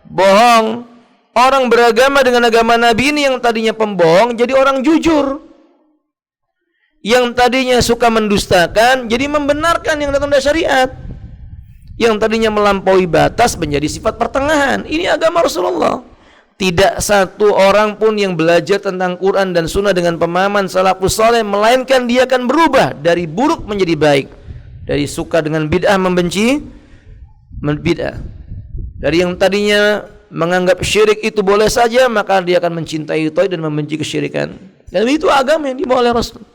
bohong. Orang beragama dengan agama Nabi ini yang tadinya pembohong jadi orang jujur. Yang tadinya suka mendustakan jadi membenarkan yang datang dari syariat. Yang tadinya melampaui batas menjadi sifat pertengahan. Ini agama Rasulullah. Tidak satu orang pun yang belajar tentang Quran dan Sunnah dengan pemahaman salafus saleh melainkan dia akan berubah dari buruk menjadi baik, dari suka dengan bid'ah membenci bid'ah, dari yang tadinya menganggap syirik itu boleh saja maka dia akan mencintai tauhid dan membenci kesyirikan. Dan itu agama yang dibawa oleh Rasul.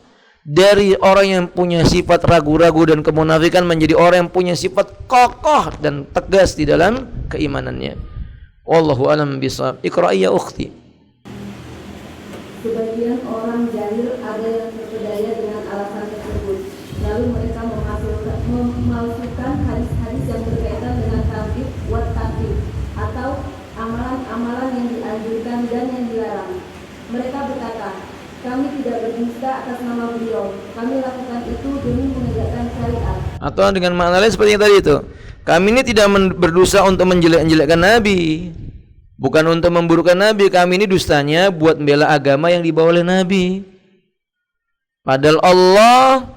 Dari orang yang punya sifat ragu-ragu dan kemunafikan menjadi orang yang punya sifat kokoh dan tegas di dalam keimanannya. Wallahu a'lam bishawab. Iqra'i ya ukhti. Sebagian orang jahil ada yang terpedaya dengan alasan tersebut. Lalu mereka memalsukan hadis-hadis yang berkaitan dengan tauhid wa taklif atau amalan-amalan yang dianjurkan dan yang dilarang. Mereka berkata, kami tidak berdusta atas nama beliau. Kami lakukan itu demi menegakkan syariat. Atau dengan makna lain seperti yang tadi itu. Kami ini tidak berdosa untuk menjelek-jelekkan Nabi, bukan untuk memburukkan Nabi. Kami ini dustanya buat membela agama yang dibawa oleh Nabi. Padahal Allah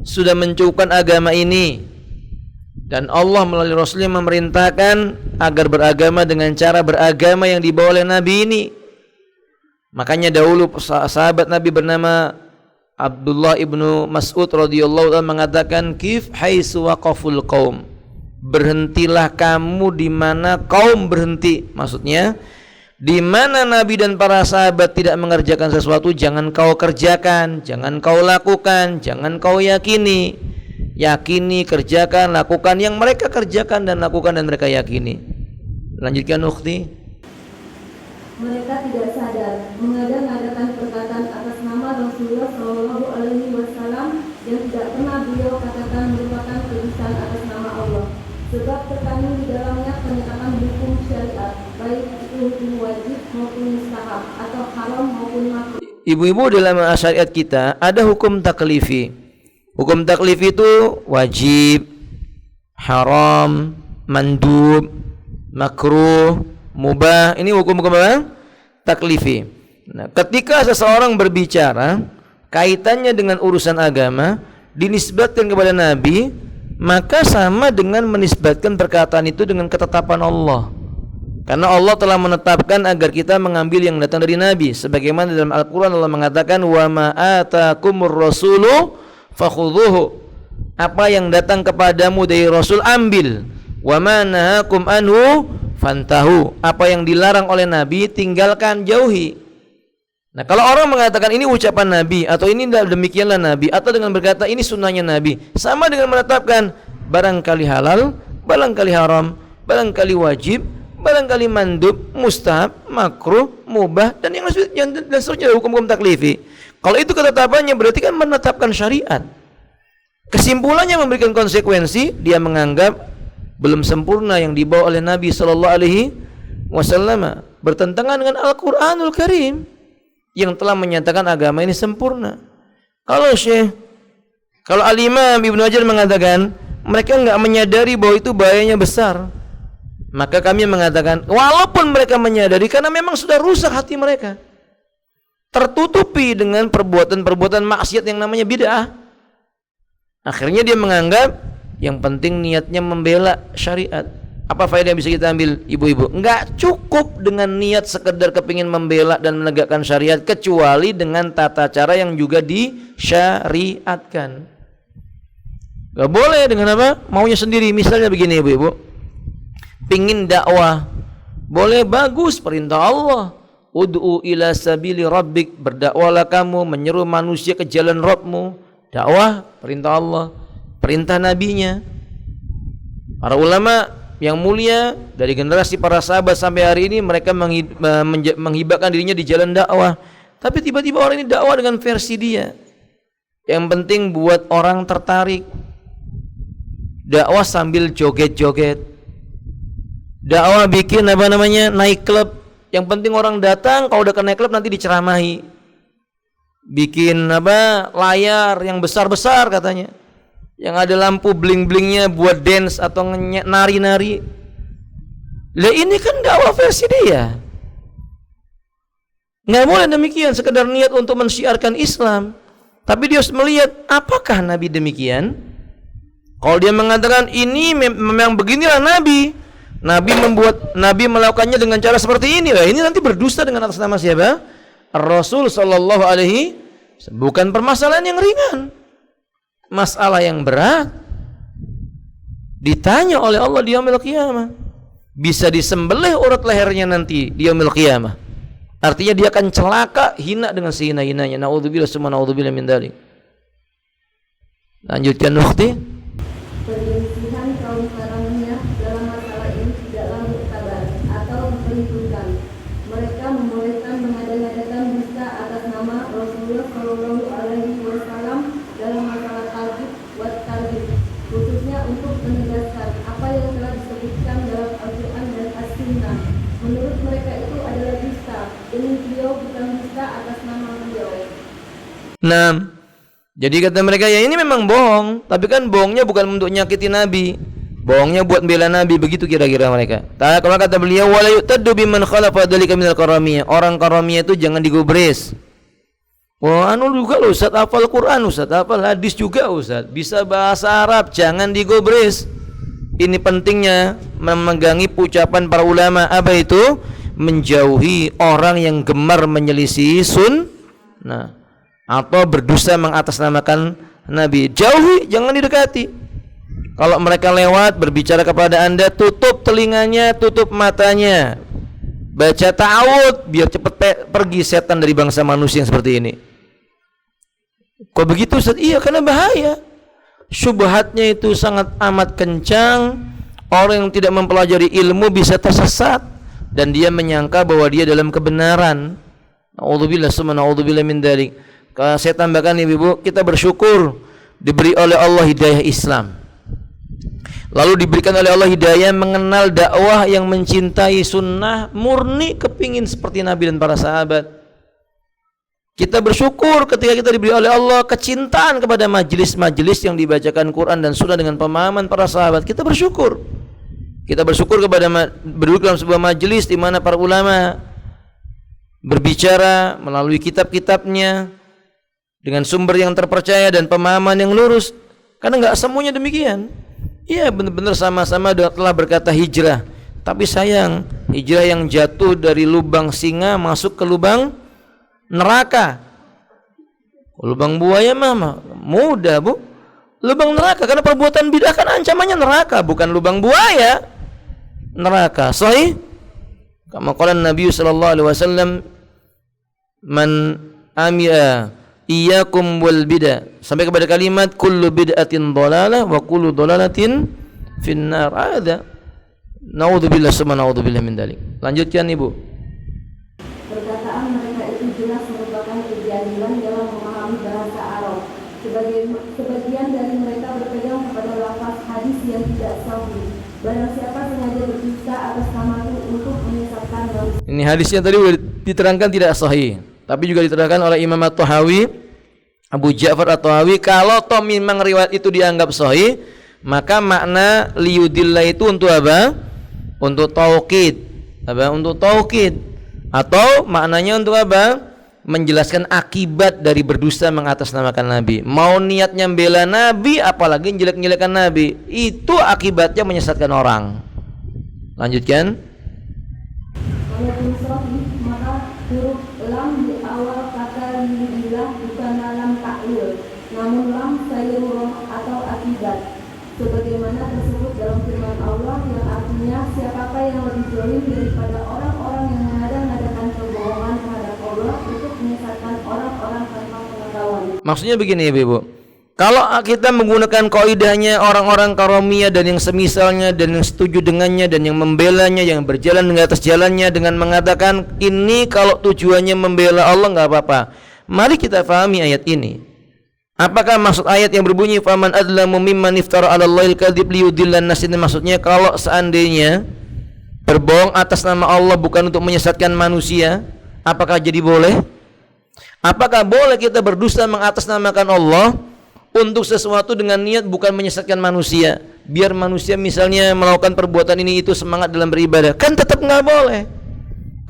sudah mencukupkan agama ini, dan Allah melalui Rasulnya memerintahkan agar beragama dengan cara beragama yang dibawa oleh Nabi ini. Makanya dahulu sahabat Nabi bernama Abdullah ibnu Mas'ud radhiyallahu anhu mengatakan, kif haitsu waqaful qaum. Berhentilah kamu di mana kaum berhenti. Maksudnya Di mana Nabi dan para sahabat tidak mengerjakan sesuatu, jangan kau kerjakan, jangan kau lakukan, jangan kau yakini. Yakini, kerjakan, lakukan yang mereka kerjakan dan lakukan dan mereka yakini. Lanjutkan ukhti. Mereka tidak sadar mengada-ngadakan perkataan atas nama Rasulullah Shallallahu Alaihi Wasallam yang tidak pernah beliau katakan merupakan kedustaan atas nama Allah. Sebab terkandung di dalamnya penetapan hukum syariat, baik itu hukum wajib maupun mustahab atau haram maupun makruh. Ibu-ibu, dalam syariat kita ada hukum taklifi. Hukum taklifi itu wajib, haram, mandub, makruh, mubah. Ini hukum-hukum apa? Taklifi. Nah, ketika seseorang berbicara kaitannya dengan urusan agama dinisbatkan kepada Nabi, maka sama dengan menisbatkan perkataan itu dengan ketetapan Allah. Karena Allah telah menetapkan agar kita mengambil yang datang dari Nabi. Sebagaimana dalam Al-Quran Allah mengatakan, wa ma atakumur rasulu fakhudhuhu. Apa yang datang kepadamu dari Rasul, ambil. Wa ma nahakum anhu fantahu. Apa yang dilarang oleh Nabi, tinggalkan, jauhi. Nah, kalau orang mengatakan ini ucapan Nabi, atau ini demikianlah Nabi, atau dengan berkata ini sunnahnya Nabi, sama dengan menetapkan barangkali halal, barangkali haram, barangkali wajib, barangkali mandub, mustahab, makruh, mubah, dan yang seterusnya hukum-hukum taklifi. Kalau itu ketetapannya berarti kan menetapkan syariat. Kesimpulannya memberikan konsekuensi, dia menganggap belum sempurna yang dibawa oleh Nabi Sallallahu Alaihi Wasallam, bertentangan dengan Al-Quranul Karim yang telah menyatakan agama ini sempurna. Kalau Al-Imam Ibnu Hajar mengatakan mereka enggak menyadari bahwa itu bahayanya besar, maka kami mengatakan walaupun mereka menyadari, karena memang sudah rusak hati mereka, tertutupi dengan perbuatan-perbuatan maksiat yang namanya bid'ah, akhirnya dia menganggap yang penting niatnya membela syariat. Apa faedah yang bisa kita ambil, ibu-ibu? Enggak cukup dengan niat sekedar kepingin membela dan menegakkan syariat, kecuali dengan tata cara yang juga disyariatkan. Gak boleh dengan apa? Maunya sendiri. Misalnya begini, ibu-ibu, pingin dakwah, boleh, bagus, perintah Allah, ud'u ila sabili rabbik, berdakwalah kamu, menyeru manusia ke jalan Rabbmu. Dakwah, perintah Allah, perintah nabinya. Para ulama yang mulia dari generasi para sahabat sampai hari ini, mereka menghibahkan dirinya di jalan dakwah. Tapi tiba-tiba orang ini dakwah dengan versi dia, yang penting buat orang tertarik. Dakwah sambil joget-joget, dakwah bikin naik klub, yang penting orang datang, kalau udah ke naik klub nanti diceramahi. Bikin layar yang besar-besar katanya, yang ada lampu bling-blingnya buat dance atau nari-nari. Lah ini kan dakwah versi dia. Nggak boleh demikian, sekedar niat untuk mensiarkan Islam. Tapi dia harus melihat apakah Nabi demikian. Kalau dia mengatakan ini memang beginilah Nabi, Nabi melakukannya dengan cara seperti ini, ini nanti berdusta dengan atas nama siapa? Rasul Sallallahu Alaihi. Bukan permasalahan yang ringan, masalah yang berat. Ditanya oleh Allah di yaumil qiyamah, bisa disembelih urat lehernya nanti di yaumil qiyamah. Artinya dia akan celaka, hina dengan sehina-hinanya. Naudzubillah summa naudzubillah min dzalik. Lanjutkan ukhti. Perselisihan kaum karamnya dalam masalah ini tidaklah muktabar atau diperhitungkan. Mereka membolehkan mengada-ngadakan dusta atas nama Rasulullah Shallallahu Alaihi Wasallam dalam masalah talbid wa tarhib, khususnya untuk menegaskan apa yang telah disebutkan dalam Al-Quran dan As-Sunnah. Menurut mereka itu adalah dusta, demi beliau bukan dusta atas nama beliau. Nah, jadi kata mereka, ya ini memang bohong, tapi kan bohongnya bukan untuk nyakiti Nabi, bohongnya buat bela Nabi, begitu kira-kira mereka. Kalau kata beliau, wala yu'taddu biman khalafa dzalika minal karamiyah, orang karamiyah itu jangan digubris. Wah, juga loh Ustaz, hafal Quran Ustaz, hafal hadis juga Ustaz, bisa bahasa Arab, jangan digubris. Ini pentingnya memegangi ucapan para ulama, apa itu? Menjauhi orang yang gemar menyelisihi sunnah atau berdusta mengatasnamakan Nabi. Jauhi, jangan didekati. Kalau mereka lewat berbicara kepada Anda, tutup telinganya, tutup matanya. baca ta'awud biar cepat pergi setan dari bangsa manusia yang seperti ini. Kok begitu Ustaz? Iya, karena bahaya. Syubhatnya itu sangat amat kencang. Orang yang tidak mempelajari ilmu bisa tersesat dan dia menyangka bahwa dia dalam kebenaran. Na'udzubillah summa na'udzubillah min dzalik. Saya tambahkan Ibu, kita bersyukur diberi oleh Allah hidayah Islam. Lalu diberikan oleh Allah hidayah mengenal dakwah yang mencintai sunnah, murni kepingin seperti Nabi dan para sahabat. Kita bersyukur ketika kita diberi oleh Allah kecintaan kepada majelis-majelis yang dibacakan Quran dan sunnah dengan pemahaman para sahabat. Kita bersyukur. Kita bersyukur kepada berduduk dalam sebuah majelis di mana para ulama berbicara melalui kitab-kitabnya dengan sumber yang terpercaya dan pemahaman yang lurus. Karena enggak semuanya demikian. Iya, benar-benar sama-sama telah berkata hijrah. Tapi sayang, hijrah yang jatuh dari lubang singa masuk ke lubang neraka. Lubang buaya mah mudah, Bu. Lubang neraka, karena perbuatan bid'ah kan ancamannya neraka, bukan lubang buaya. Neraka. Sahih? Kama qala Nabi sallallahu alaihi wasallam, man amila iyyakum wal bid'ah, sampai kepada kalimat kullu bid'atin dhalalah wa kullu dhalalatin finnar. Ada. Naudzubillah summa naudzubillah min dzalik. Lanjutkan Ibu. Perkataan mereka itu jelas merupakan kejahilan dalam memahami bahasa Arab. Sebagian dari mereka berpegang kepada lafaz hadis yang tidak sahih. Barang siapa sengaja berdusta atas namaku untuk menyesatkan manusia. Ini hadisnya tadi sudah diterangkan tidak sahih, tapi juga diterangkan oleh Imam At-Tahawi, Abu Ja'far At-Tahawi, kalau toh memang riwayat itu dianggap sahih, maka makna liyudillah itu untuk apa? Untuk taukid. Apa? Untuk taukid. Atau maknanya untuk apa? Menjelaskan akibat dari berdusta mengatasnamakan Nabi. Mau niatnya membela Nabi, apalagi jelek-jelekan Nabi, itu akibatnya menyesatkan orang. Lanjutkan. Walaupun sahih, maka huruf lam di awal kata liyudillah bukan lam taklil, namun lam sayyurah atau akibat. Sebagaimana tersebut dalam firman Allah yang artinya siapakah yang lebih zalim daripada orang-orang yang mengada-ngadakan kebohongan terhadap Allah untuk menyesatkan orang-orang tanpa pengetahuan. Maksudnya begini Ibu, kalau kita menggunakan kaidahnya orang-orang karomiyah dan yang semisalnya dan yang setuju dengannya dan yang membelanya, yang berjalan di atas jalannya dengan mengatakan ini kalau tujuannya membela Allah nggak apa-apa. Mari kita pahami ayat ini. Apakah maksud ayat yang berbunyi faman adlamu mimman iftara 'ala Allahil kadzib liyudillan nas, ini maksudnya kalau seandainya berbohong atas nama Allah bukan untuk menyesatkan manusia, apakah jadi boleh? Apakah boleh kita berdusta mengatasnamakan Allah untuk sesuatu dengan niat bukan menyesatkan manusia, biar manusia misalnya melakukan perbuatan ini itu semangat dalam beribadah? Kan tetap nggak boleh.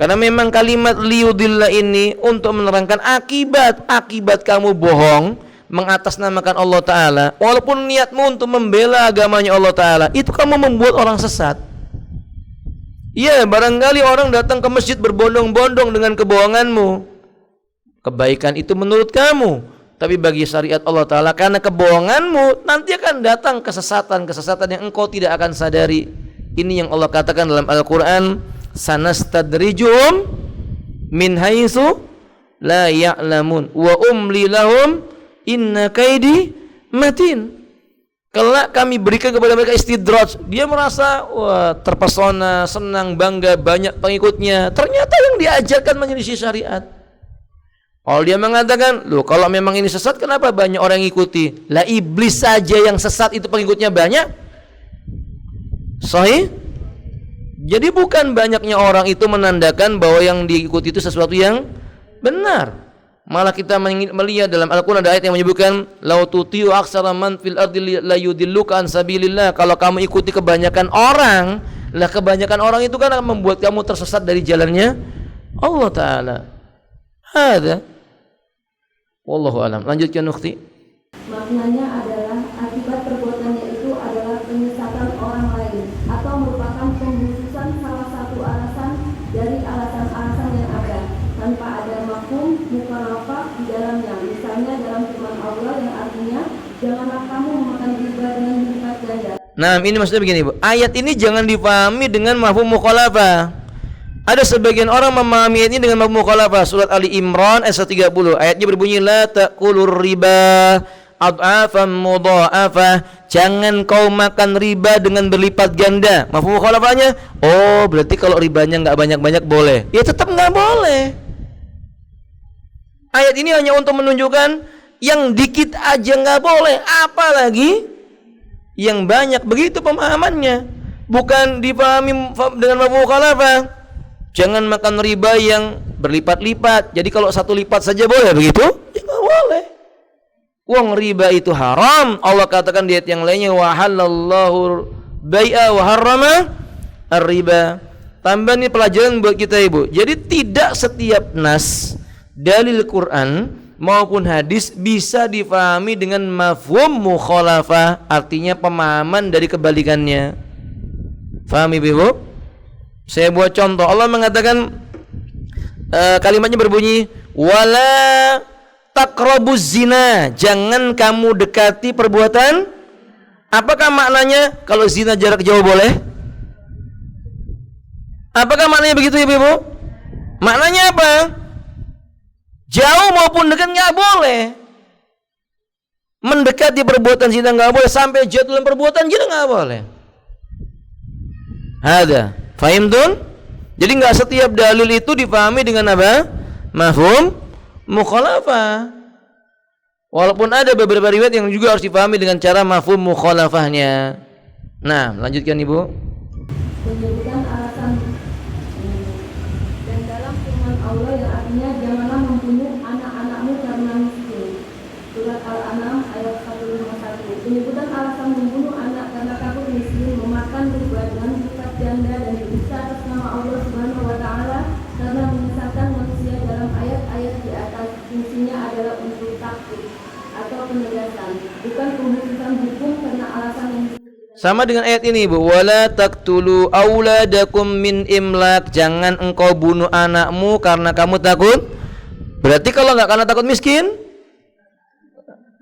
Karena memang kalimat liyudillah ini untuk menerangkan akibat kamu bohong mengatasnamakan Allah Ta'ala, walaupun niatmu untuk membela agamanya Allah Ta'ala, itu kamu membuat orang sesat. Iya, barangkali orang datang ke masjid berbondong-bondong dengan kebohonganmu, kebaikan itu menurut kamu, tapi bagi syariat Allah Ta'ala, karena kebohonganmu nanti akan datang kesesatan yang engkau tidak akan sadari. Ini yang Allah katakan dalam Al-Quran, sanastadrijuhum min haitsu la ya'lamun wa umli lahum inna kaidi matin. Kelak kami berikan kepada mereka istidraj. Dia merasa wah, terpesona, senang, bangga, banyak pengikutnya. Ternyata yang diajarkan menyelisih syariat. Kalau dia mengatakan, loh kalau memang ini sesat kenapa banyak orang yang ikuti? Lah iblis saja yang sesat itu pengikutnya banyak. Sahih? Jadi bukan banyaknya orang itu menandakan bahwa yang diikuti itu sesuatu yang benar. Malah kita melihat dalam Al-Quran ada ayat yang menyebutkan lau tuti'u aksara man fil ardi la yudilluka an sabilillah. Kalau kamu ikuti kebanyakan orang, lah kebanyakan orang itu kan akan membuat kamu tersesat dari jalannya Allah Ta'ala. Ada. Wallahu alam. Lanjutkan ukhti. Maknanya adalah akibat perbuatannya itu adalah penyesatan orang lain atau merupakan pengkhususan salah satu alasan dari alasan-alasan yang ada tanpa ada mafhum mukhalafah di dalamnya. Misalnya dalam firman Allah yang artinya janganlah kamu memakan riba dengan berlipat ganda. Nah, ini maksudnya begini, Bu. Ayat ini jangan dipahami dengan mafhum mukhalafah. Ada sebagian orang memahami ayat ini dengan mafhum mukhalafah. Surat Ali Imran ayat 130. Ayatnya berbunyi la ta'kulur riba ad'afan mudha'afah. Jangan kau makan riba dengan berlipat ganda. Mafhum mukhalafahnya, oh berarti kalau ribanya enggak banyak-banyak boleh. Ya tetap enggak boleh. Ayat ini hanya untuk menunjukkan yang dikit aja enggak boleh, apalagi yang banyak. Begitu pemahamannya. Bukan dipahami dengan mafhum mukhalafah. Jangan makan riba yang berlipat-lipat. Jadi kalau satu lipat saja boleh begitu? Ya nggak boleh. Uang riba itu haram. Allah katakan di ayat yang lainnya wa halallahu bai'a wa harrama ar-riba. Tambah ini pelajaran buat kita ibu. Jadi tidak setiap nas dalil Quran maupun hadis bisa difahami dengan mafhum mukhalafah, artinya pemahaman dari kebalikannya. Faham ibu? Saya buat contoh. Allah mengatakan kalimatnya berbunyi wala taqrabuz zina, jangan kamu dekati perbuatan. Apakah maknanya kalau zina jarak jauh boleh? Apakah maknanya begitu ya Ibu? Maknanya apa? Jauh maupun dekat nggak boleh. Mendekati perbuatan zina nggak boleh, sampai jatuh dalam perbuatan zina nggak boleh. Ada. Fahimtun? Jadi nggak setiap dalil itu difahami dengan apa? Mafhum mukhalafah. Walaupun ada beberapa riwayat yang juga harus difahami dengan cara mafhum mukhalafahnya. Nah, lanjutkan Ibu. Menyebutkan alasan dan dalam firman Allah yang artinya janganlah membunuh anak-anakmu karena miskin. Surat Al-An'am ayat 151. Penyebutan alasan membunuh anak karena takut miskin, memakan riba dengan sifat janda dan berdusta atas nama Allah Subhanahu wa taala karena menyesatkan manusia dalam ayat-ayat di atas. Fungsinya adalah untuk takut atau penegasan, bukan pembentukan hukum karena alasan yang sama dengan ayat ini Ibu, wala taqtulu auladakum min imlak, jangan engkau bunuh anakmu karena kamu takut. Berarti kalau enggak karena takut miskin,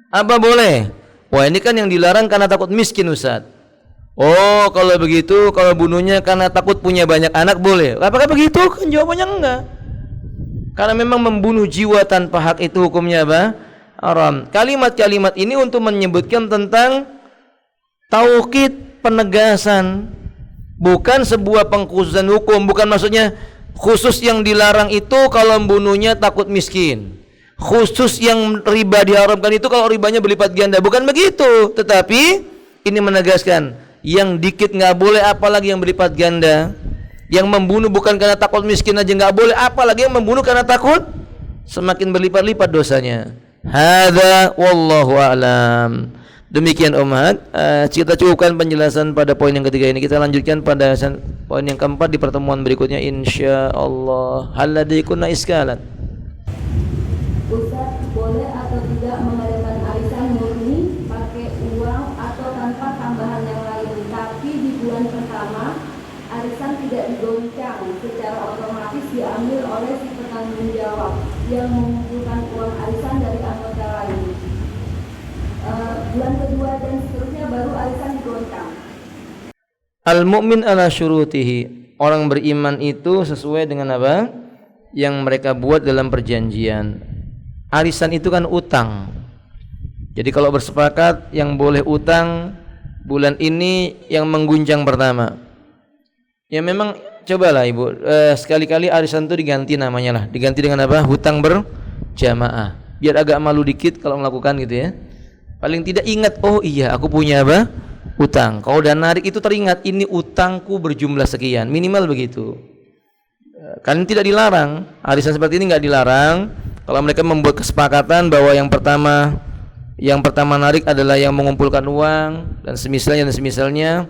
apa boleh? Wah, ini kan yang dilarang karena takut miskin Ustaz. Oh, kalau begitu kalau bunuhnya karena takut punya banyak anak boleh. Apakah begitu? Kan jawabannya enggak. Karena memang membunuh jiwa tanpa hak itu hukumnya apa? Haram. Kalimat-kalimat ini untuk menyebutkan tentang taukid, penegasan, bukan sebuah pengkhususan hukum. Bukan maksudnya khusus yang dilarang itu kalau membunuhnya takut miskin, khusus yang riba diharamkan itu kalau ribanya berlipat ganda. Bukan begitu. Tetapi ini menegaskan yang dikit nggak boleh, apalagi yang berlipat ganda. Yang membunuh bukan karena takut miskin aja nggak boleh, apalagi yang membunuh karena takut semakin berlipat-lipat dosanya. Hadza wallahu a'lam. Demikian Ummahat, kita cukupkan penjelasan pada poin yang ketiga ini. Kita lanjutkan pada poin yang keempat di pertemuan berikutnya insyaallah. Hal ladaikunna iskalan. Ustaz, boleh atau tidak mengadakan arisan murni pakai uang atau tanpa tambahan yang lain, tapi di bulan pertama arisan tidak digoncang, secara otomatis diambil oleh si penanggung jawab yang mengumpulkan uang arisan dari anggota lain. Bulan kedua dan seterusnya baru arisan digoncang. Al-mu'min ala syurutihi, orang beriman itu sesuai dengan apa yang mereka buat dalam perjanjian. Arisan itu kan utang. Jadi kalau bersepakat yang boleh utang bulan ini yang mengguncang pertama. Ya memang cobalah Ibu, sekali-kali arisan itu diganti namanya lah. Diganti dengan apa? Hutang berjamaah. Biar agak malu dikit kalau melakukan gitu ya. Paling tidak ingat, oh iya aku punya apa? Utang. Kalau udah narik itu teringat, ini utangku berjumlah sekian. Minimal begitu. Kan tidak dilarang. Arisan seperti ini nggak dilarang. Kalau mereka membuat kesepakatan bahwa yang pertama narik adalah yang mengumpulkan uang dan semisalnya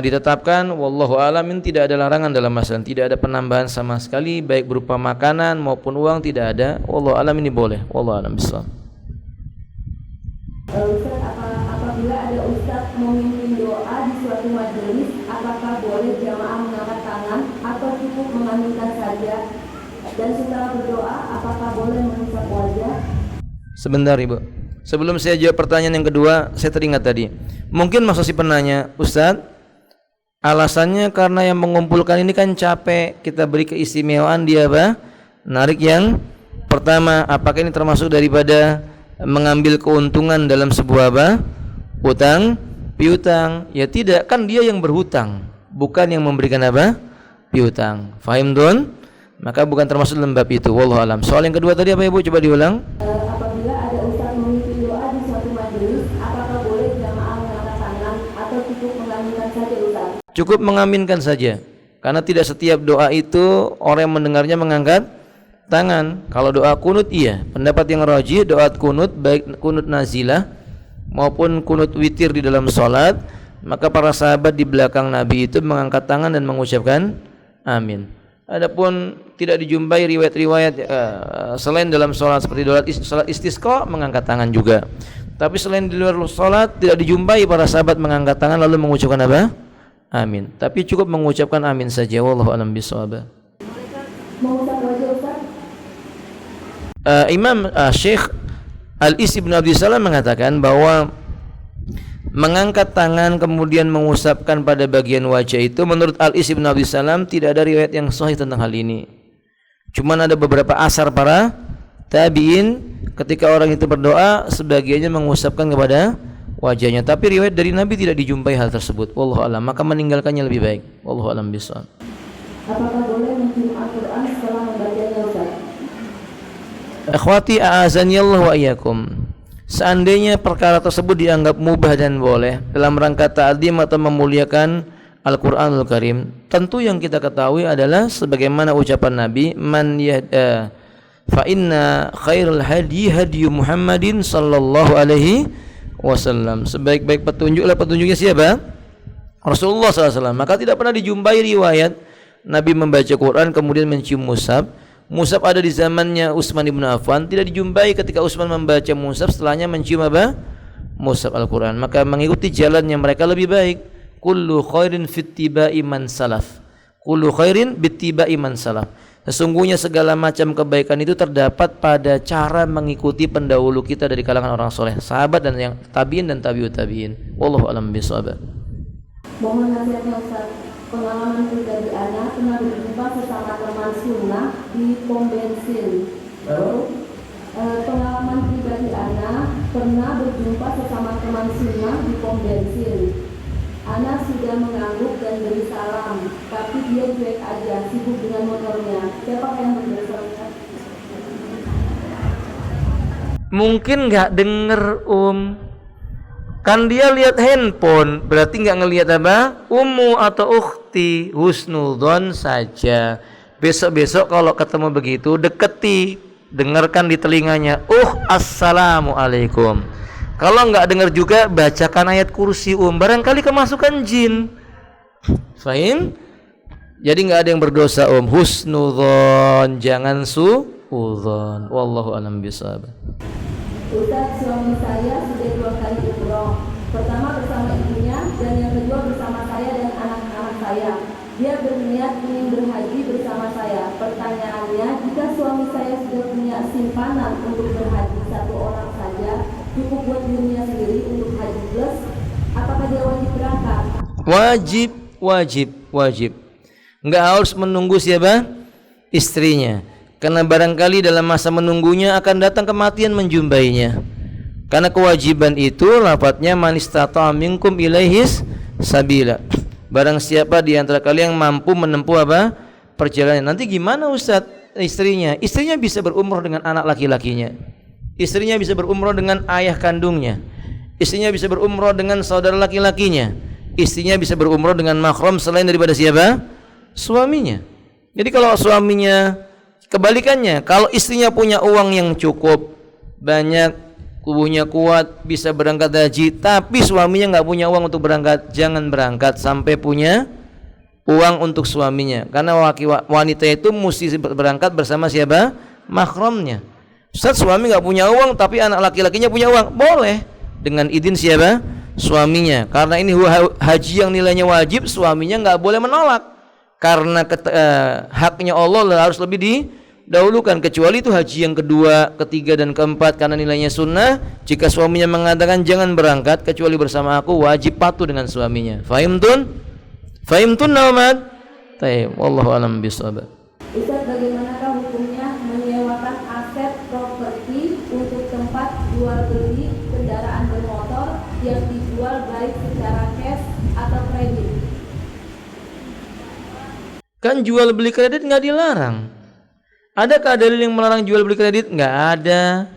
ditetapkan, wallahu alamin, tidak ada larangan dalam masalah, tidak ada penambahan sama sekali baik berupa makanan maupun uang, tidak ada. Wallahu alam, ini boleh. Wallahu alam bisawab. Ustaz, apabila ada ustaz memimpin doa di suatu majelis, apakah boleh jamaah mengangkat tangan atau cukup mengaminkan saja? Dan setelah berdoa, apakah boleh mengusap wajah? Sebentar Ibu, sebelum saya jawab pertanyaan yang kedua, saya teringat tadi. Mungkin maksud si penanya, Ustaz, Alasannya karena yang mengumpulkan ini kan capek, kita beri keistimewaan, dia apa? Narik yang pertama. Apakah ini termasuk daripada mengambil keuntungan dalam sebuah apa? Utang piutang? Ya tidak, kan dia yang berhutang, bukan yang memberikan apa? Piutang. Fahim don? Maka bukan termasuk dalam bab itu. Wallahu alam. Soal yang kedua tadi apa Ibu? Coba diulang. Apabila ada ustaz memimpin doa di suatu majelis, apakah boleh jamaah mengangkat tangan atau cukup mengaminkan saja ustaz? Cukup mengaminkan saja, karena tidak setiap doa itu orang yang mendengarnya mengangkat tangan. Kalau doa kunut iya. Pendapat yang rajih, doa kunut baik kunut nazilah maupun kunut witir di dalam salat, maka para sahabat di belakang Nabi itu mengangkat tangan dan mengucapkan amin. Adapun tidak dijumpai riwayat-riwayat selain dalam salat seperti salat istisqa mengangkat tangan juga. Tapi selain di luar salat tidak dijumpai para sahabat mengangkat tangan lalu mengucapkan apa? Amin. Tapi cukup mengucapkan amin saja. Wallahu a'lam bishawab. Mengusap wajah ustaz? Imam Syekh Al-Is bin Abdul Salam mengatakan bahwa mengangkat tangan kemudian mengusapkan pada bagian wajah itu menurut Al-Is bin Abdul Salam tidak ada riwayat yang sahih tentang hal ini. Cuman ada beberapa asar para tabi'in ketika orang itu berdoa sebagiannya mengusapkan kepada wajahnya, tapi riwayat dari Nabi tidak dijumpai hal tersebut. Wallahu a'lam, maka meninggalkannya lebih baik. Wallahu a'lam bishawab. Apakah boleh mencium Al-Quran setelah membacanya ustaz? Akhwati a'azanillahu wa iyyakum. Seandainya perkara tersebut dianggap mubah dan boleh dalam rangka ta'zim atau memuliakan Al-Qur'anul Karim, tentu yang kita ketahui adalah sebagaimana ucapan Nabi, man yahda fa inna khairul hadi hadi Muhammadin sallallahu alaihi wasallam. Sebaik-baik petunjuk adalah petunjuknya siapa? Rasulullah sallallahu alaihi wasallam. Maka tidak pernah dijumpai riwayat Nabi membaca Quran kemudian mencium mushaf. Mushaf ada di zamannya Utsman bin Affan, tidak dijumpai ketika Utsman membaca mushaf setelahnya mencium apa? Mushaf Al-Quran. Maka mengikuti jalannya mereka lebih baik. Kullu khairin fittiba'i man salaf. Kullu khairin bittiba'i man salaf. Sesungguhnya segala macam kebaikan itu terdapat pada cara mengikuti pendahulu kita dari kalangan orang soleh, sahabat dan yang tabiin dan tabiut tabiin. Wallahu a'lam bishawab. Mohon nasihatnya ustaz. Pengalaman pribadi Ana pernah berjumpa sesama teman sunnah di pom bensin. Pengalaman pribadi Ana pernah berjumpa sesama teman sunnah di pom bensin. Ana sudah mengangguk dan beri salam, tapi dia cuek aja, sibuk dengan motornya. Siapa yang berdosa? Mungkin nggak denger kan dia lihat handphone, berarti nggak ngelihat apa? Ummu atau ukhti, husnudzon saja. Besok-besok kalau ketemu begitu deketi, dengarkan di telinganya, assalamualaikum. Kalau nggak dengar juga bacakan ayat kursi barangkali kemasukan jin. Fahim? Jadi nggak ada yang berdosa husnudzon, jangan suudzon. Wallahu a'lam bishawab. Ustaz, suami saya sudah 2 kali umroh. Pertama bersama ibunya dan yang kedua bersama saya dan anak-anak saya. Dia berniat ingin berhaji bersama saya. Pertanyaannya, jika suami saya sudah punya simpanan untuk berhaji 1 orang saja, cukup buat dirinya sendiri untuk haji plus, apakah dia wajib berangkat? Wajib. Enggak harus menunggu siapa? Istrinya. Karena barangkali dalam masa menunggunya akan datang kematian menjumpainya. Karena kewajiban itu lafadznya man istata'a minkum ilaihis sabila. Barang siapa di antara kalian yang mampu menempuh apa? Perjalanan. Nanti gimana Ustaz? Istrinya bisa berumrah dengan anak laki-lakinya. Istrinya bisa berumrah dengan ayah kandungnya. Istrinya bisa berumrah dengan saudara laki-lakinya. Istrinya bisa berumrah dengan mahram selain daripada siapa? Suaminya. Jadi kalau suaminya kebalikannya, kalau istrinya punya uang yang cukup banyak, tubuhnya kuat, bisa berangkat haji, tapi suaminya nggak punya uang untuk berangkat, jangan berangkat sampai punya uang untuk suaminya. Karena wanita itu mesti berangkat bersama siapa? Mahramnya. Ustaz, suami nggak punya uang tapi anak laki-lakinya punya uang, boleh dengan izin siapa? Suaminya. Karena ini haji yang nilainya wajib, suaminya nggak boleh menolak. Karena haknya Allah harus lebih didahulukan, kecuali itu haji yang kedua, ketiga dan keempat karena nilainya sunnah. Jika suaminya mengatakan jangan berangkat kecuali bersama aku, wajib patuh dengan suaminya. Fahim tun? Fahimtun Naumad? Taib. Wallahu alam bisawab. Ustaz, bagaimanakah hukumnya menyewakan aset properti untuk tempat jual beli kendaraan bermotor yang dijual baik secara cash atau kredit? Kan jual beli kredit nggak dilarang. Adakah dalil yang melarang jual beli kredit? Nggak ada.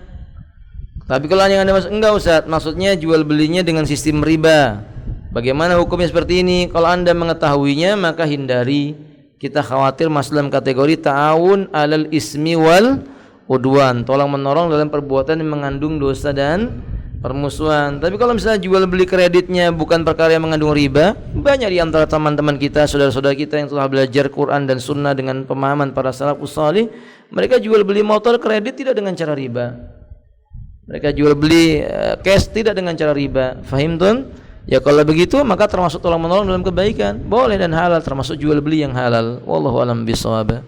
Tapi kalau yang Anda maksud, enggak Ustaz, maksudnya jual belinya dengan sistem riba. Bagaimana hukumnya seperti ini? Kalau Anda mengetahuinya maka hindari. Kita khawatir masuk dalam kategori ta'awun alal ismi wal udwan, tolong menolong dalam perbuatan yang mengandung dosa dan permusuhan. Tapi kalau misalnya jual beli kreditnya bukan perkara yang mengandung riba, banyak di antara teman-teman kita, saudara-saudara kita yang telah belajar Quran dan Sunnah dengan pemahaman para salafus salih, mereka jual beli motor kredit tidak dengan cara riba. Mereka jual beli cash tidak dengan cara riba. Fahim tuan? Ya kalau begitu maka termasuk tolong menolong dalam kebaikan, boleh dan halal, termasuk jual beli yang halal. Wallahu alam bisawab.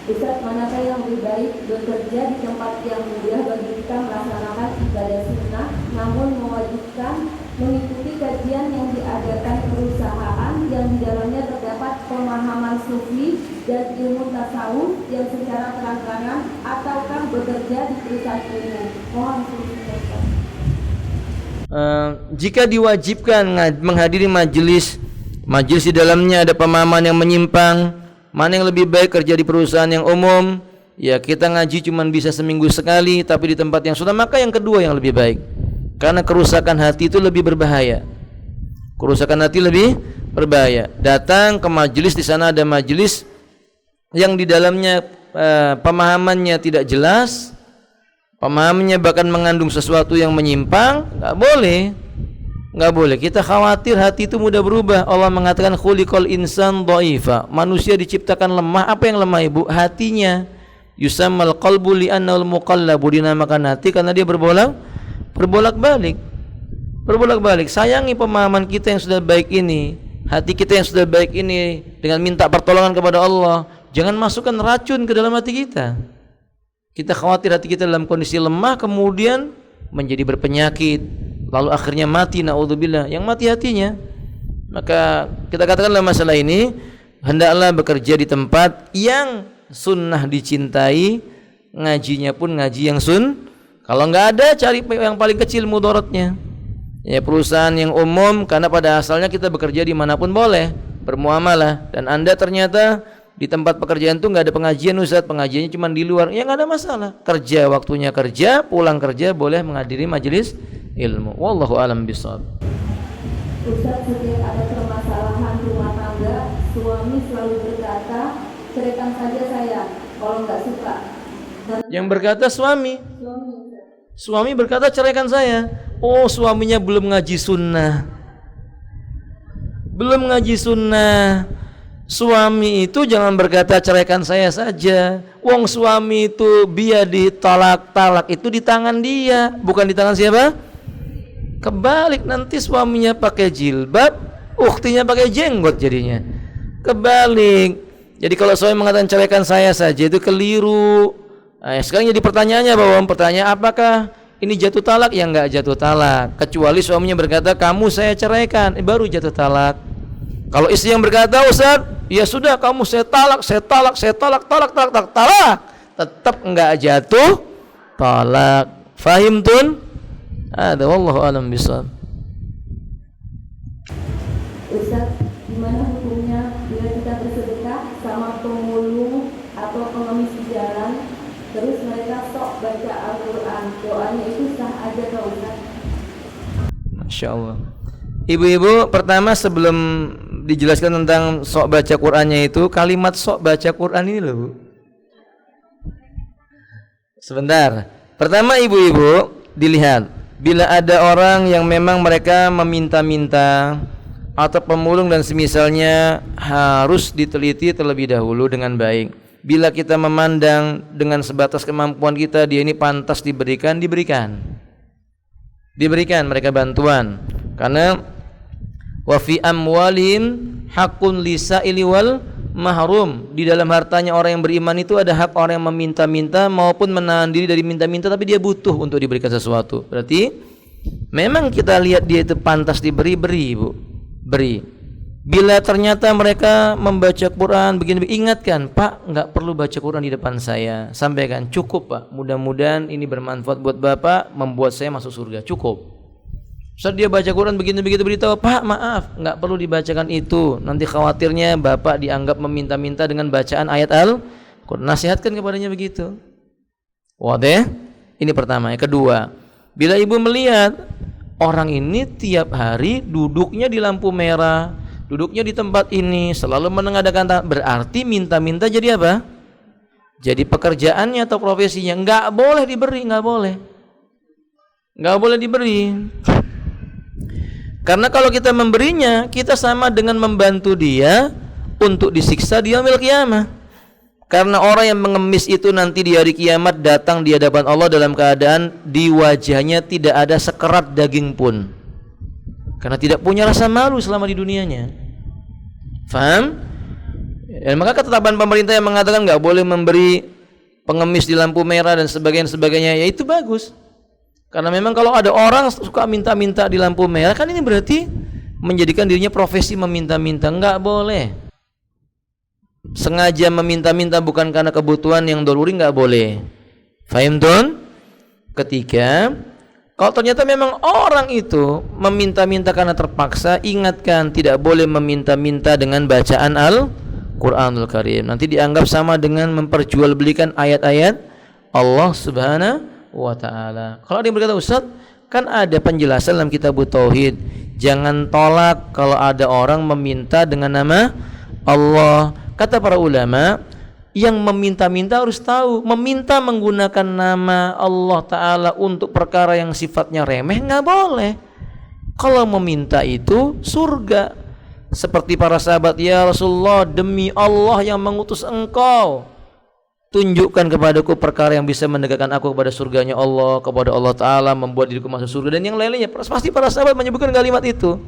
Ustaz, manakah yang lebih baik, bekerja di tempat yang mudah bagi kita melaksanakan ibadah sunnah, namun mewajibkan mengikuti kajian yang diadakan perusahaan yang di dalamnya terdapat pemahaman sufi dan ilmu tasawuf yang secara terang-terangan, ataukah bekerja di perusahaan umum? Mohon solusinya, Ustaz. Jika diwajibkan menghadiri majelis di dalamnya ada pemahaman yang menyimpang, mana yang lebih baik, kerja di perusahaan yang umum? Ya kita ngaji cuma bisa seminggu sekali, tapi di tempat yang sunnah, maka yang kedua yang lebih baik. Karena kerusakan hati itu lebih berbahaya. Kerusakan hati lebih berbahaya. Datang ke majelis, di sana ada majelis yang di dalamnya pemahamannya tidak jelas, pemahamannya bahkan mengandung sesuatu yang menyimpang, nggak boleh. Kita khawatir hati itu mudah berubah. Allah mengatakan khuliqal insan dhaifa, manusia diciptakan lemah. Apa yang lemah ibu? Hatinya. Yusammal qalbu li'annahu al-muqallabu, dinamakan hati karena dia berbolak-balik. Sayangi pemahaman kita yang sudah baik ini, hati kita yang sudah baik ini, dengan minta pertolongan kepada Allah. Jangan masukkan racun ke dalam hati kita. Kita khawatir hati kita dalam kondisi lemah kemudian menjadi berpenyakit, lalu akhirnya mati, naudzubillah, yang mati hatinya. Maka kita katakan dalam masalah ini, hendaklah bekerja di tempat yang sunnah dicintai, ngajinya pun ngaji yang kalau nggak ada, cari yang paling kecil mudaratnya. Ya perusahaan yang umum, karena pada asalnya kita bekerja dimanapun boleh bermuamalah, dan Anda ternyata di tempat pekerjaan itu nggak ada pengajian Ustaz, pengajiannya cuma di luar, ya nggak ada masalah. Kerja waktunya kerja, pulang kerja boleh menghadiri majelis ilmu. Wallahu alam bishawab. Ustaz, setiap ada permasalahan rumah tangga, suami selalu berkata, ceraikan saja saya kalau nggak suka. Dan yang berkata suami berkata ceraikan saya. Oh, suaminya belum ngaji sunnah. Suami itu jangan berkata ceraikan saya saja. Wong suami itu biadi, talak itu di tangan dia, bukan di tangan siapa? Kebalik, nanti suaminya pakai jilbab, ukhtinya pakai jenggot jadinya. Kebalik. Jadi kalau suami mengatakan ceraikan saya saja itu keliru. Nah, sekarang jadi pertanyaannya, pertanyaan apakah ini jatuh talak? Ya enggak jatuh talak, kecuali suaminya berkata kamu saya ceraikan, baru jatuh talak. Kalau istri yang berkata, Ustaz, ya sudah kamu saya talak, tetap enggak jatuh talak. Fahim tun? Ada, wallahu alam bishawab. Ustaz, gimana hukumnya bila kita bersedekah sama pemulung atau pengemis di jalan, terus mereka sok baca Al-Quran, doanya itu sah aja kah Ustaz? Masya Allah. Ibu-ibu, pertama sebelum dijelaskan tentang sok baca Qurannya itu, kalimat sok baca Quran ini loh Bu. Sebentar. Pertama ibu-ibu, dilihat, bila ada orang yang memang mereka meminta-minta atau pemulung dan semisalnya, harus diteliti terlebih dahulu dengan baik. Bila kita memandang dengan sebatas kemampuan kita, dia ini pantas diberikan mereka bantuan. Karena wa fi amwalihim haqqun lisaili wal mahrum, di dalam hartanya orang yang beriman itu ada hak orang yang meminta-minta maupun menahan diri dari minta-minta, tapi dia butuh untuk diberikan sesuatu. Berarti memang kita lihat dia itu pantas diberi, beri Bu, beri. Bila ternyata mereka membaca Quran begini, ingatkan, Pak, nggak perlu baca Quran di depan saya. Sampaikan, cukup Pak, mudah-mudahan ini bermanfaat buat Bapak, membuat saya masuk surga. Cukup. Saat dia baca Quran begitu beritahu, Pak, maaf, nggak perlu dibacakan itu. Nanti khawatirnya Bapak dianggap meminta-minta dengan bacaan ayat Al-Quran. Nasihatkan kepadanya begitu. Wadah? Ini pertama. Yang kedua, bila ibu melihat orang ini tiap hari duduknya di lampu merah, duduknya di tempat ini, selalu menengadahkan tangan, berarti minta-minta jadi apa? Jadi pekerjaannya atau profesinya. Nggak boleh diberi, nggak boleh diberi. Karena kalau kita memberinya, kita sama dengan membantu dia untuk disiksa di yaumil qiyamah. Karena orang yang mengemis itu nanti di hari kiamat datang di hadapan Allah dalam keadaan di wajahnya tidak ada sekerat daging pun, karena tidak punya rasa malu selama di dunianya. Faham? Dan maka ketetapan pemerintah yang mengatakan nggak boleh memberi pengemis di lampu merah dan sebagainya, ya itu bagus. Karena memang kalau ada orang suka minta-minta di lampu merah, kan ini berarti menjadikan dirinya profesi meminta-minta. Nggak boleh. Sengaja meminta-minta bukan karena kebutuhan yang doruri, nggak boleh. Fahim tuan? Ketiga, kalau ternyata memang orang itu meminta-minta karena terpaksa, ingatkan, tidak boleh meminta-minta dengan bacaan Al-Quranul Karim. Nanti dianggap sama dengan memperjualbelikan ayat-ayat Allah Subhanahu wa ta'ala. Kalau ada yang berkata, Ustaz, kan ada penjelasan dalam kitab Tauhid, jangan tolak kalau ada orang meminta dengan nama Allah. Kata para ulama, yang meminta-minta harus tahu, meminta menggunakan nama Allah Ta'ala untuk perkara yang sifatnya remeh nggak boleh. Kalau meminta itu surga, seperti para sahabat, ya Rasulullah, demi Allah yang mengutus engkau, tunjukkan kepadaku perkara yang bisa mendekatkan aku kepada surganya Allah, kepada Allah Ta'ala, membuat diriku masuk surga, dan yang lainnya. Pasti para sahabat menyebutkan kalimat itu.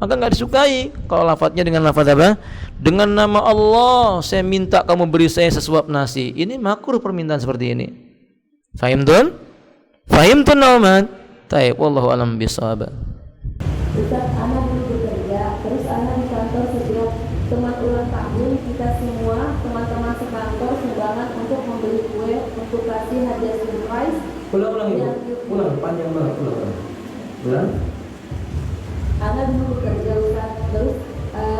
Maka nggak disukai kalau lafadznya dengan lafadz apa? Dengan nama Allah saya minta kamu beri saya sesuap nasi. Ini makruh permintaan seperti ini. Fahim tun? Fahim tun Nauman? Taib, wallahu alam bisawab. Ustaz, anak dulu bekerja, terus anak di kantor setiap teman ulang tahun kita semua teman-teman sekantor sumbangan untuk membeli kue untuk kasih hadiah surprise. Ulang ibu, panjang banget, ulang. Anak dulu bekerja, Ustaz, terus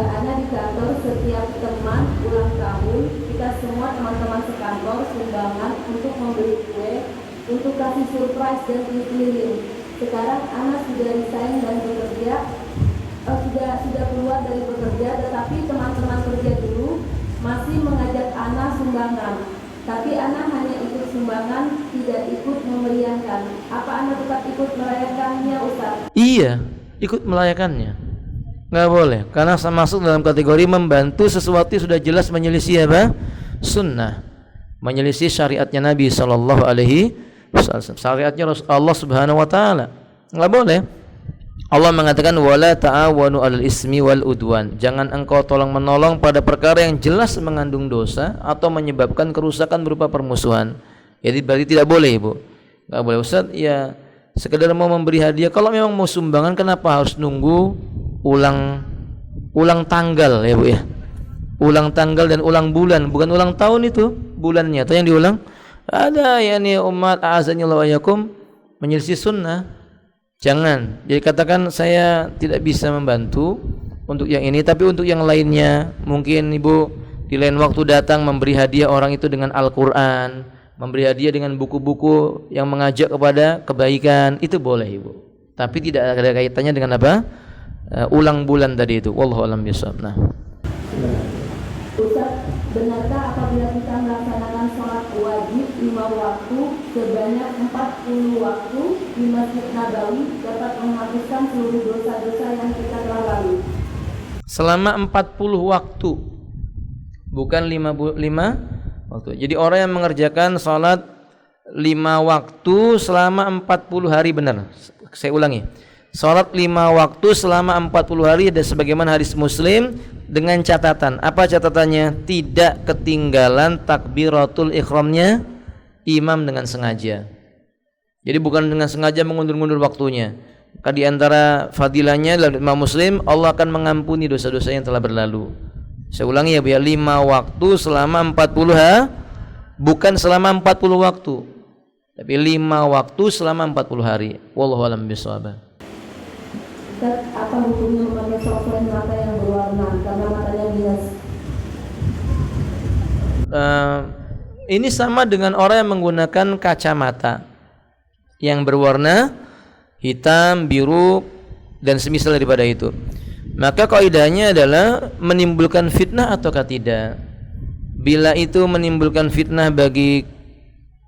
anak di kantor setiap teman ulang tahun kita semua teman-teman sekantor sumbangan untuk membeli kue untuk kasih surprise dan keliling. Sekarang anak sudah resign dan bekerja, sudah keluar dari bekerja, tetapi teman-teman kerja dulu masih mengajak anak sumbangan. Tapi anak hanya ikut sumbangan, tidak ikut memeriahkan. Apa anak tetap ikut merayakannya, Ustaz? Iya, ikut merayakannya. Nggak boleh, karena masuk dalam kategori membantu sesuatu yang sudah jelas menyelisih apa? Sunnah, menyelisih syariatnya Nabi Sallallahu Alaihi Wasallam, syariatnya Allah Subhanahu Wa Taala. Nggak boleh. Allah mengatakan wala ta'awanu 'alal ismi wal udwan. Jangan engkau tolong menolong pada perkara yang jelas mengandung dosa atau menyebabkan kerusakan berupa permusuhan. Jadi berarti tidak boleh, Ibu. Enggak boleh, Ustaz. Ya, sekedar mau memberi hadiah. Kalau memang mau sumbangan, kenapa harus nunggu ulang tanggal ya, Bu ya? Ulang tanggal dan ulang bulan, bukan ulang tahun itu, bulannya atau yang diulang. Ada yakni umat a'azanillahu wa iyyakum menyelisih sunnah. Jangan. Jadi katakan saya tidak bisa membantu untuk yang ini, tapi untuk yang lainnya mungkin Ibu di lain waktu datang memberi hadiah orang itu dengan Al-Quran, memberi hadiah dengan buku-buku yang mengajak kepada kebaikan, itu boleh Ibu. Tapi tidak ada kaitannya dengan apa? Ulang bulan tadi itu. Wallahu a'lam bishawab. Nah. Ustaz, benarkah apabila kita melaksanakan sholat wajib 5 waktu sebanyak 40 waktu di Masjid Nabawi dapat menghapuskan seluruh dosa-dosa yang kita telah lalui? Selama 40 waktu, bukan 5 waktu. Jadi orang yang mengerjakan sholat 5 waktu selama 40 hari, benar. Saya ulangi, sholat 5 waktu selama 40 hari dan sebagaimana hadis Muslim, dengan catatan. Apa catatannya? Tidak ketinggalan takbiratul ihramnya imam dengan sengaja. Jadi bukan dengan sengaja mengundur-undur waktunya. Maka di antara fadilahnya dalam Imam Muslim, Allah akan mengampuni dosa-dosa yang telah berlalu. Saya ulangi ya Bu ya, 5 waktu selama 40 hari, bukan selama 40 waktu, tapi 5 waktu selama 40 hari. Wallahu a'lam bishawab. Ustaz, apa hukumnya memakai software mata yang berwarna karena matanya minus? Ini sama dengan orang yang menggunakan kacamata yang berwarna hitam, biru, dan semisal daripada itu. Maka kaidahnya adalah menimbulkan fitnah ataukah tidak. Bila itu menimbulkan fitnah bagi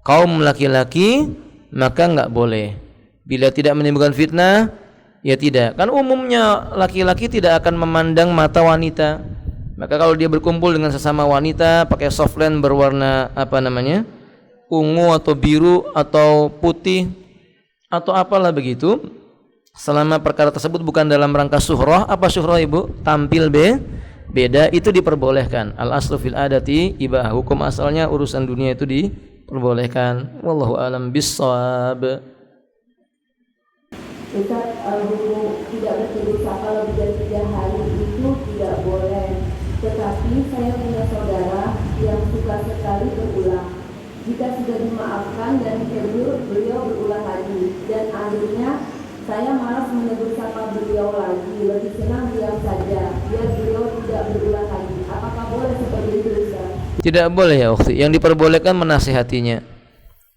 kaum laki-laki, maka enggak boleh. Bila tidak menimbulkan fitnah, ya tidak. Kan umumnya laki-laki tidak akan memandang mata wanita. Maka kalau dia berkumpul dengan sesama wanita pakai softland berwarna ungu atau biru atau putih atau apalah begitu, selama perkara tersebut bukan dalam rangka syuhrah. Apa syuhrah Ibu? Tampil beda, itu diperbolehkan. Al aslu fil adati ibah, hukum asalnya urusan dunia itu diperbolehkan. Wallahu alam bissawab. Ustaz, hukum tidak bertegur sapa lebih dari 3 hari itu tidak boleh. Tetapi saya punya saudara yang suka sekali berulang. Jika sudah dimaafkan dan ditegur, beliau berulang lagi. Dan akhirnya saya malas menegur sapa beliau lagi. Lebih senang diam saja, biar beliau tidak berulang lagi. Apakah boleh seperti itu, Ustaz? Tidak boleh ya ukhti. Yang diperbolehkan menasihatinya.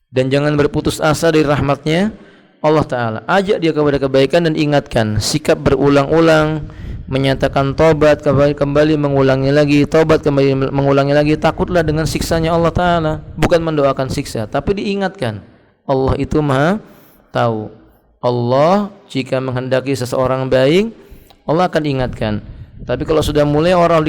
Dan jangan berputus asa dari rahmatnya Allah Ta'ala. Ajak dia kepada kebaikan dan ingatkan. Sikap berulang-ulang, menyatakan tobat, kembali mengulangi lagi, tobat kembali mengulangi lagi. Takutlah dengan siksanya Allah Ta'ala. Bukan mendoakan siksa, tapi diingatkan. Allah itu maha tahu. Allah jika menghendaki seseorang baik, Allah akan ingatkan. Tapi kalau sudah mulai Allah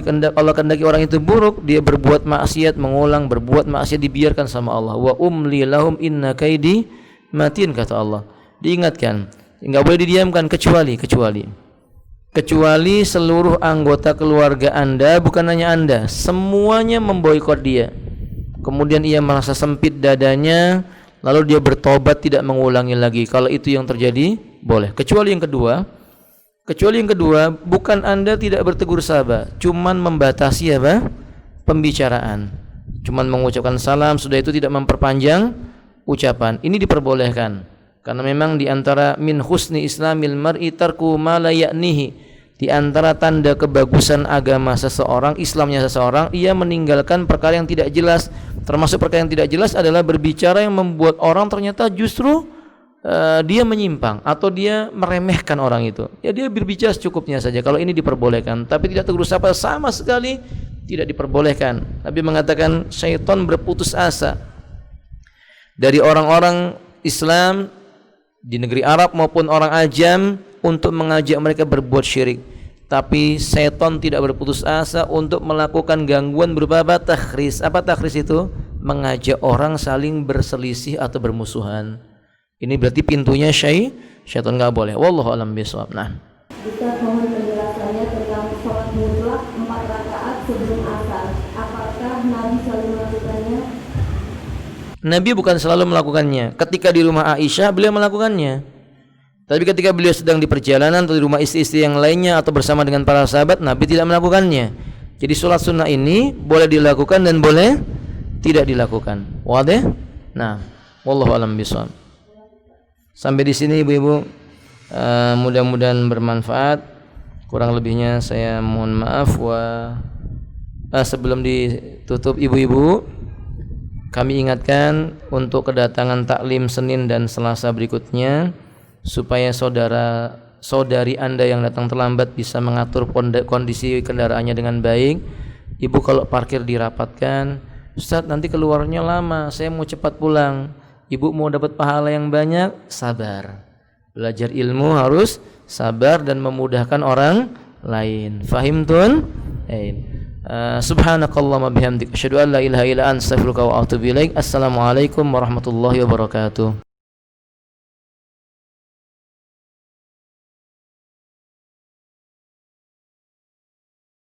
kehendaki orang itu buruk, dia berbuat maksiat, mengulang berbuat maksiat, dibiarkan sama Allah. Wa umli lahum inna kaidi matin, kata Allah. Diingatkan, enggak boleh didiamkan kecuali seluruh anggota keluarga Anda, bukan hanya Anda, semuanya memboikot dia. Kemudian ia merasa sempit dadanya, lalu dia bertobat tidak mengulangi lagi. Kalau itu yang terjadi, boleh. Kecuali yang kedua, bukan Anda tidak bertegur sapa, cuman membatasi pembicaraan. Cuman mengucapkan salam, sudah itu tidak memperpanjang ucapan. Ini diperbolehkan. Karena memang di antara min husni islamil mar'i tarku ma la ya'nihi, di antara tanda kebagusan agama seseorang, Islamnya seseorang, ia meninggalkan perkara yang tidak jelas. Termasuk perkara yang tidak jelas adalah berbicara yang membuat orang ternyata justru dia menyimpang atau dia meremehkan orang itu. Ya dia berbicara secukupnya saja. Kalau ini diperbolehkan, tapi tidak tegur sapa sama sekali tidak diperbolehkan. Nabi mengatakan syaitan berputus asa dari orang-orang Islam di negeri Arab maupun orang ajam untuk mengajak mereka berbuat syirik. Tapi setan tidak berputus asa untuk melakukan gangguan berupa takhris. Apa takhris itu? Mengajak orang saling berselisih atau bermusuhan. Ini berarti pintunya syaitan enggak boleh. Wallahu a'lam bishawab. Nah, Ustaz, mohon penjelasannya tentang sholat mutlak 4 rakaat sebelum asar. Apakah Nabi selalu melakukannya? Nabi bukan selalu melakukannya. Ketika di rumah Aisyah beliau melakukannya. Tapi ketika beliau sedang di perjalanan atau di rumah istri-istri yang lainnya atau bersama dengan para sahabat, Nabi tidak melakukannya. Jadi sholat sunnah ini boleh dilakukan dan boleh tidak dilakukan. Wadih? Nah, wallahu a'lam bishawab. Sampai di sini ibu-ibu, mudah-mudahan bermanfaat. Kurang lebihnya saya mohon maaf. Sebelum ditutup ibu-ibu, kami ingatkan untuk kedatangan taklim Senin dan Selasa berikutnya, supaya saudara-saudari Anda yang datang terlambat bisa mengatur kondisi kendaraannya dengan baik. Ibu kalau parkir dirapatkan, Ustaz nanti keluarnya lama, saya mau cepat pulang. Ibu mau dapat pahala yang banyak, sabar. Belajar ilmu harus sabar dan memudahkan orang lain. Fahimtun? Subhanakallahumma bihamdik asyhadu an la ilaha illa anta astaghfiruka wa atubu ilaik. Assalamualaikum warahmatullahi wabarakatuh.